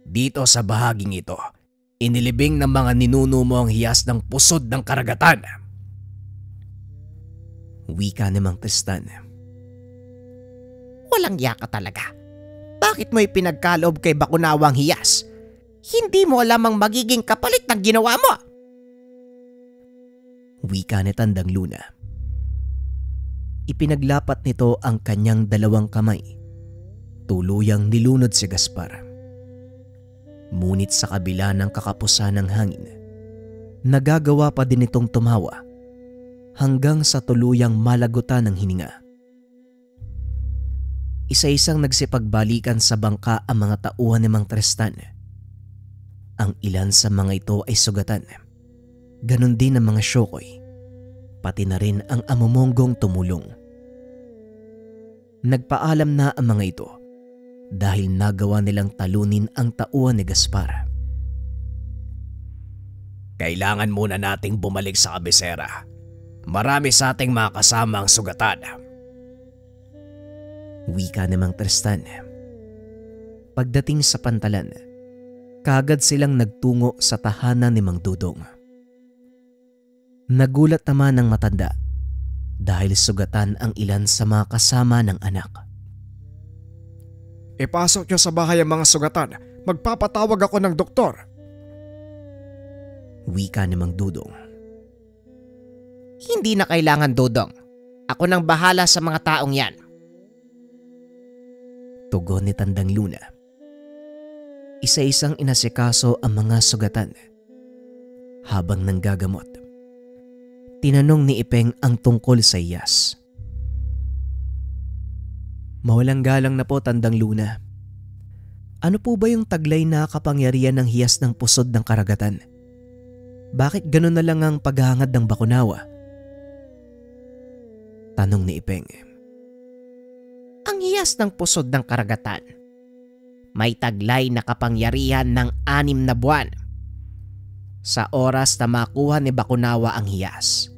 Dito sa bahaging ito, inilibing ng mga ninuno mo ang hiyas ng pusod ng karagatan. Wika ni Mang Tristan. Walang yaka talaga. Bakit mo ipinagkaloob kay Bakunawa ang hiyas? Hindi mo alam ang magiging kapalit ng ginawa mo. Wika ni Tandang Luna. Ipinaglapat nito ang kanyang dalawang kamay. Tuluyang nilunod si Gaspar. Ngunit sa kabila ng kakapusan ng hangin, nagagawa pa din itong tumawa hanggang sa tuluyang malagutan ng hininga. Isa-isang nagsipagbalikan sa bangka ang mga tauhan ni Mang Tristan. Ang ilan sa mga ito ay sugatan. Ganon din ang mga syokoy. Pati na rin ang amumonggong tumulong. Nagpaalam na ang mga ito dahil nagawa nilang talunin ang tauhan ni Gaspar. Kailangan muna nating bumalik sa kabisera. Marami sa ating mga kasama ang sugatan. Wika ni Mang Tristan. Pagdating sa pantalan, kaagad silang nagtungo sa tahanan ni Mang Dudong. Nagulat naman ang matanda dahil sugatan ang ilan sa mga kasama ng anak. Ipasok niyo sa bahay ang mga sugatan. Magpapatawag ako ng doktor. Wika ni Mang Dudong. Hindi na kailangan, Dudong. Ako nang bahala sa mga taong yan. Tugon ni Tandang Luna. Isa-isang inasikaso ang mga sugatan. Habang nanggagamot, tinanong ni Ipeng ang tungkol sa hiyas. Mawalang galang na po, Tandang Luna. Ano po ba yung taglay na kapangyarihan ng hiyas ng pusod ng karagatan? Bakit ganun na lang ang paghahangad ng Bakunawa? Tanong ni Ipeng. Ang hiyas ng pusod ng karagatan, may taglay na kapangyarihan ng 6 na buwan. Sa oras na makuha ni Bakunawa ang hiyas,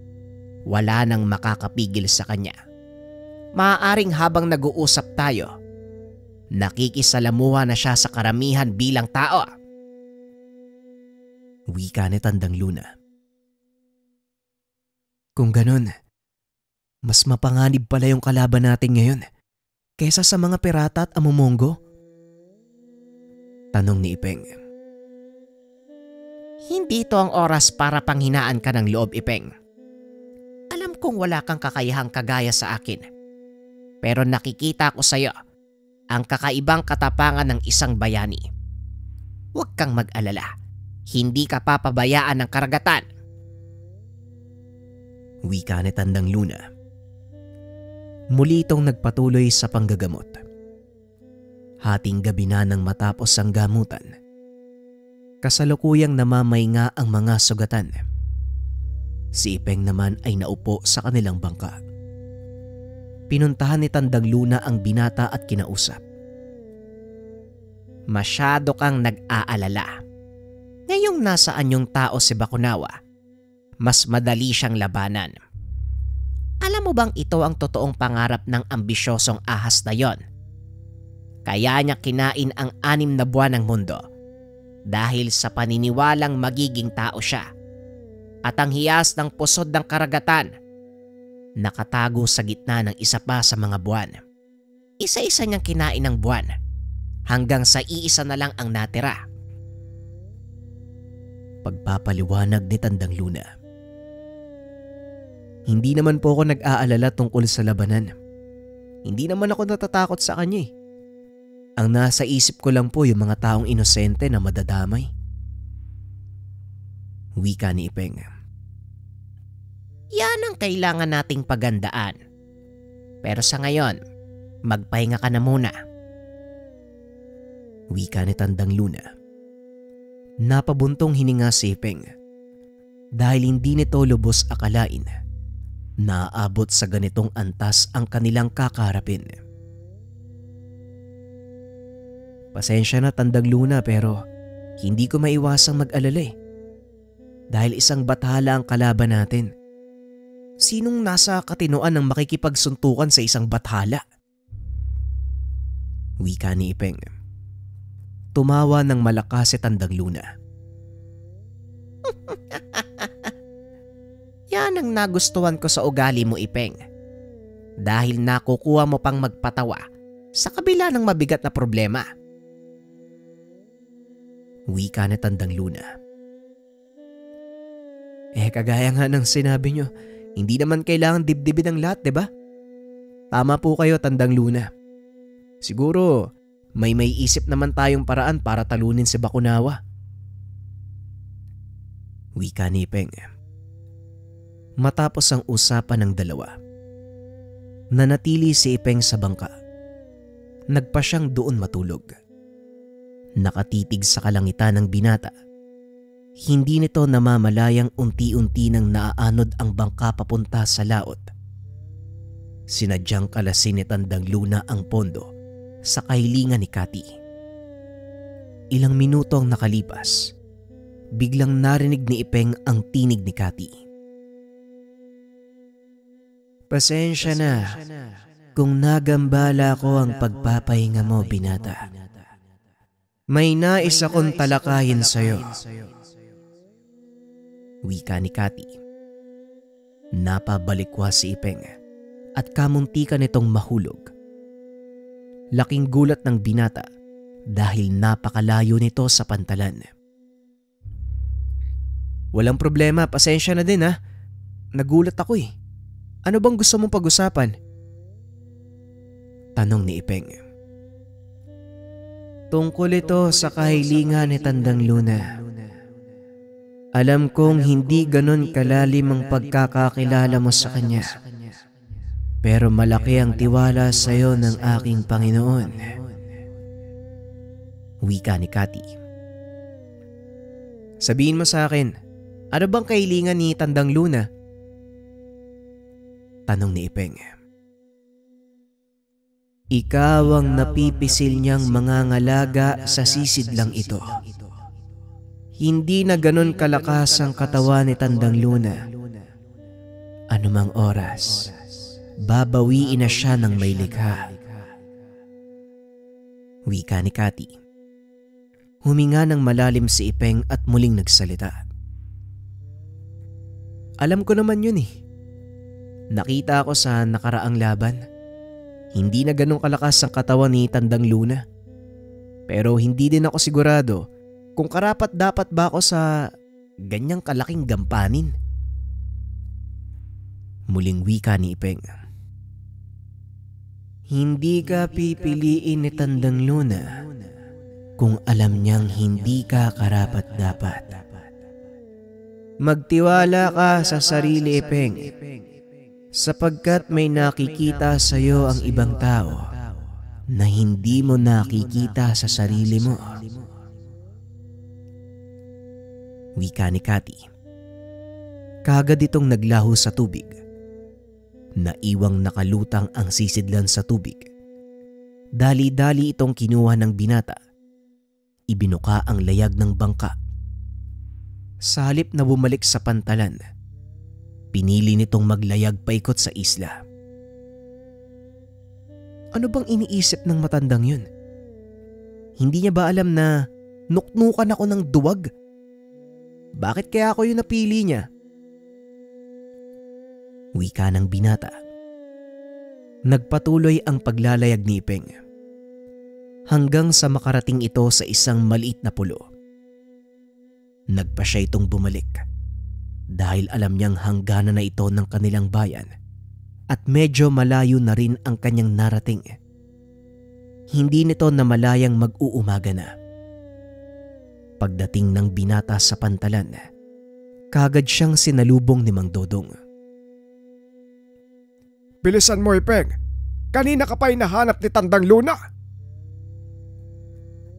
wala nang makakapigil sa kanya. Maaaring habang nag-uusap tayo, nakikisalamuha na siya sa karamihan bilang tao. Wika ni Tandang Luna. Kung ganun, mas mapanganib pala yung kalaban natin ngayon kaysa sa mga pirata at amumongo? Tanong ni Ipeng. Hindi ito ang oras para panghinaan ka ng loob, Ipeng. Alam kong wala kang kakayahang kagaya sa akin. Pero nakikita ko sa iyo ang kakaibang katapangan ng isang bayani. Huwag kang mag-alala. Hindi ka papabayaan ng karagatan. Wika ni Tandang Luna. Muli itong nagpatuloy sa panggagamot. Hating gabi na nang matapos ang gamutan. Kasalukuyang namamahinga ang mga sugatan. Si Ipeng naman ay naupo sa kanilang bangka. Pinuntahan ni Tandang Luna ang binata at kinausap. Masyado kang nag-aalala. Ngayong nasaan yung tao si Bakunawa, mas madali siyang labanan. Alam mo bang ito ang totoong pangarap ng ambisyosong ahas na yon? Kaya niya kinain ang 6 na buwan ng mundo dahil sa paniniwalang magiging tao siya. At ang hiyas ng pusod ng karagatan nakatago sa gitna ng isa pa sa mga buwan. Isa-isa niyang kinain ng buwan hanggang sa iisa na lang ang natira. Pagpapaliwanag ni Tandang Luna. Hindi naman po ako nag-aalala tungkol sa labanan. Hindi naman ako natatakot sa kanya eh. Ang nasa isip ko lang po yung mga taong inosente na madadamay. Wika ni Ipeng. Yan ang kailangan nating pagandaan. Pero sa ngayon, magpahinga ka na muna. Wika ni Tandang Luna. Napabuntong hininga si Ipeng dahil hindi nito lubos akalain na aabot sa ganitong antas ang kanilang kakaharapin. Pasensya na Tandang Luna pero hindi ko maiwasang mag-alala eh. Dahil isang bathala ang kalaban natin. Sinong nasa katinoan ng makikipagsuntukan sa isang bathala? Wika ni Ipeng. Tumawa ng malakas si Tandang Luna. Yan ang nagustuhan ko sa ugali mo, Ipeng. Dahil nakukuha mo pang magpatawa sa kabila ng mabigat na problema. Wika ni Tandang Luna. Kagaya nga ng sinabi nyo, hindi naman kailangan dibdibin ang lahat, diba? Tama po kayo, Tandang Luna. Siguro, may isip naman tayong paraan para talunin si Bakunawa. Wika ni Ipeng. Matapos ang usapan ng dalawa, nanatili si Ipeng sa bangka. Nagpa siyang doon matulog. Nakatitig sa kalangitan ng binata. Hindi nito namamalayang unti-unti nang naaanod ang bangka papunta sa laot. Sinadyang kalasin ni Tandang Luna ang pondo sa kahilingan ni Cathy. Ilang minuto ang nakalipas, biglang narinig ni Ipeng ang tinig ni Cathy. Pasensya na kung nagambala ko ang pagpapahinga mo, binata. May nais akong talakayin sa'yo. Wika ni Cathy. Napabalikwa si Ipeng at kamuntikan nitong mahulog. Laking gulat ng binata dahil napakalayo nito sa pantalan. Walang problema, pasensya na din ha. Nagulat ako eh. Ano bang gusto mong pag-usapan? Tanong ni Ipeng. Tungkol ito sa kahilingan ni Tandang Luna. Alam kong hindi ganon kalalim ang pagkakakilala mo sa kanya. Pero malaki ang tiwala sa iyo ng aking Panginoon. Wika ni Cathy. Sabihin mo sa akin, ano bang kahilingan ni Tandang Luna? Tanong ni Ipeng. Ikaw ang napipisil niyang mangangalaga sa sisidlang ito. Hindi na ganon kalakas ang katawan ni Tandang Luna. Anumang oras, babawiin na siya ng may likha. Wika ni Cathy. Huminga ng malalim si Ipeng at muling nagsalita. Alam ko naman yun eh. Nakita ko sa nakaraang laban. Hindi na ganong kalakas ang katawan ni Tandang Luna. Pero hindi din ako sigurado kung karapat dapat ba ako sa ganyang kalaking gampanin. Muling wika ni Ipeng. Hindi ka pipiliin ni Tandang Luna kung alam niyang hindi ka karapat dapat. Magtiwala ka sa sarili, Ipeng, sapagkat may nakikita sa iyo ang ibang tao na hindi mo nakikita sa sarili mo. Wika ni Cathy. Kaagad itong naglaho sa tubig. Naiwang nakalutang ang sisidlan sa tubig. Dali-dali itong kinuha ng binata. Ibinuka ang layag ng bangka. Sa halip na bumalik sa pantalan, pinili nitong maglayag paikot sa isla. Ano bang iniisip ng matandang yun? Hindi niya ba alam na nuknukan ako ng duwag? Bakit kaya ako yung napili niya? Wika ng binata. Nagpatuloy ang paglalayag ni Ipeng hanggang sa makarating ito sa isang maliit na pulo. Nagpa siya itong bumalik dahil alam niyang hangganan na ito ng kanilang bayan at medyo malayo na rin ang kanyang narating. Hindi nito namalayang mag-uumaga na. Pagdating ng binata sa pantalan, kagad siyang sinalubong ni Mang Dodong. Bilisan mo, Ipeng. Kanina ka pa hinahanap ni Tandang Luna.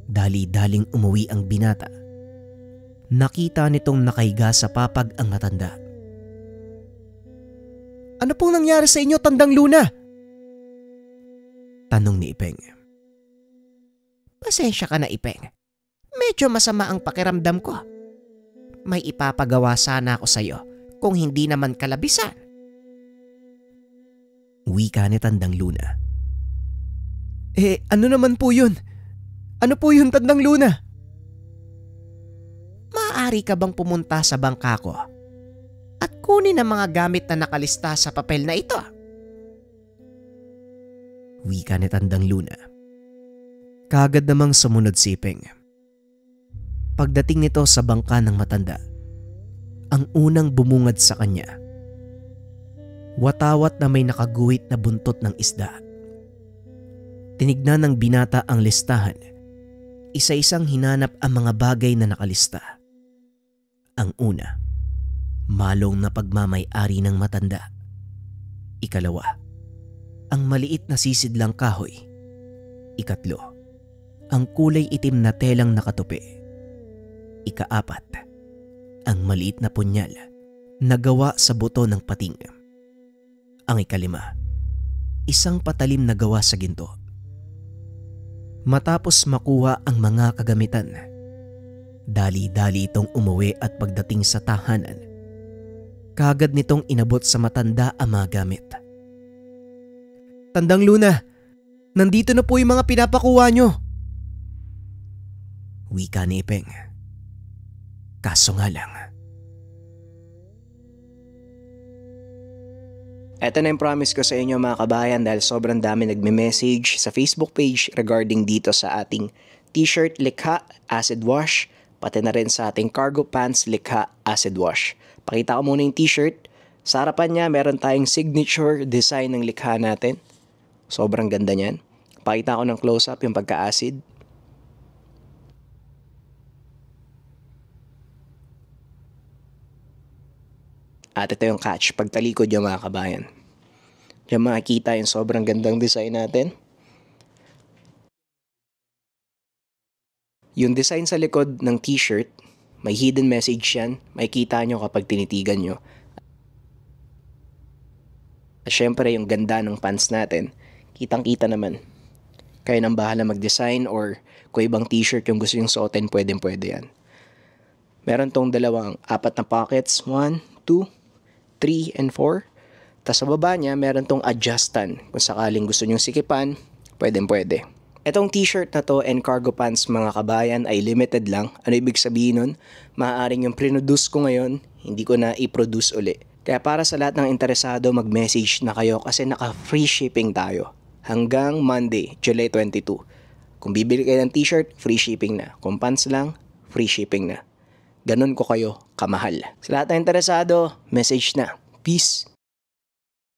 Dali-daling umuwi ang binata. Nakita nitong nakahiga sa papag ang matanda. Ano pong nangyari sa inyo, Tandang Luna? Tanong ni Ipeng. Pasensya ka na, Ipeng. Medyo masama ang pakiramdam ko. May ipapagawa sana ako sa'yo kung hindi naman kalabisan. Wika ni Tandang Luna. Ano naman po yun? Ano po yun, Tandang Luna? Maaari ka bang pumunta sa bangka ko at kunin ang mga gamit na nakalista sa papel na ito? Wika ni Tandang Luna. Kagad namang sumunod si Ipeng. Pagdating nito sa bangka ng matanda, ang unang bumungad sa kanya, watawat na may nakaguhit na buntot ng isda. Tinignan ng binata ang listahan. Isa-isang hinanap ang mga bagay na nakalista. Ang una, malong na pagmamay-ari ng matanda. Ikalawa, ang maliit na sisidlang kahoy. Ikatlo, ang kulay itim na telang nakatupi. Ikaapat, ang maliit na punyal na gawa sa buto ng pating. Ang ikalima, isang patalim na gawa sa ginto. Matapos makuha ang mga kagamitan, dali-dali itong umuwi at pagdating sa tahanan, kagad nitong inabot sa matanda ang mga gamit. Tandang Luna, nandito na po yung mga pinapakuha nyo. Wika ni Ipeng. Kaso nga lang. Ito na yung promise ko sa inyo mga kabayan dahil sobrang dami nagme-message sa Facebook page regarding dito sa ating t-shirt Likha Acid Wash, pati na rin sa ating cargo pants Likha Acid Wash. Pakita ko muna yung t-shirt. Sa harapan niya meron tayong signature design ng likha natin. Sobrang ganda niyan. Pakita ko ng close-up yung pagka-acid. At ito yung catch, pagtalikod yung mga kabayan. Diyan makikita yung sobrang gandang design natin. Yung design sa likod ng t-shirt, may hidden message yan. Makikita nyo kapag tinitigan nyo. At syempre yung ganda ng pants natin, kitang-kita naman. Kayo nang bahala mag-design or kung ibang t-shirt yung gusto yung suotin, pwede yan. Meron tong apat na pockets, 1, 2, 3, and 4. Tapos sa baba niya, meron tong adjustan. Kung sakaling gusto nyong sikipan, pwede. Itong t-shirt na to and cargo pants mga kabayan ay limited lang. Ano ibig sabihin nun? Maaaring yung produce ko ngayon, hindi ko na i-produce uli. Kaya para sa lahat ng interesado, mag-message na kayo kasi naka-free shipping tayo. Hanggang Monday, July 22. Kung bibili kayo ng t-shirt, free shipping na. Kung pants lang, free shipping na. Ganun ko kayo kamahal. Sa lahat ng interesado, message na. Peace.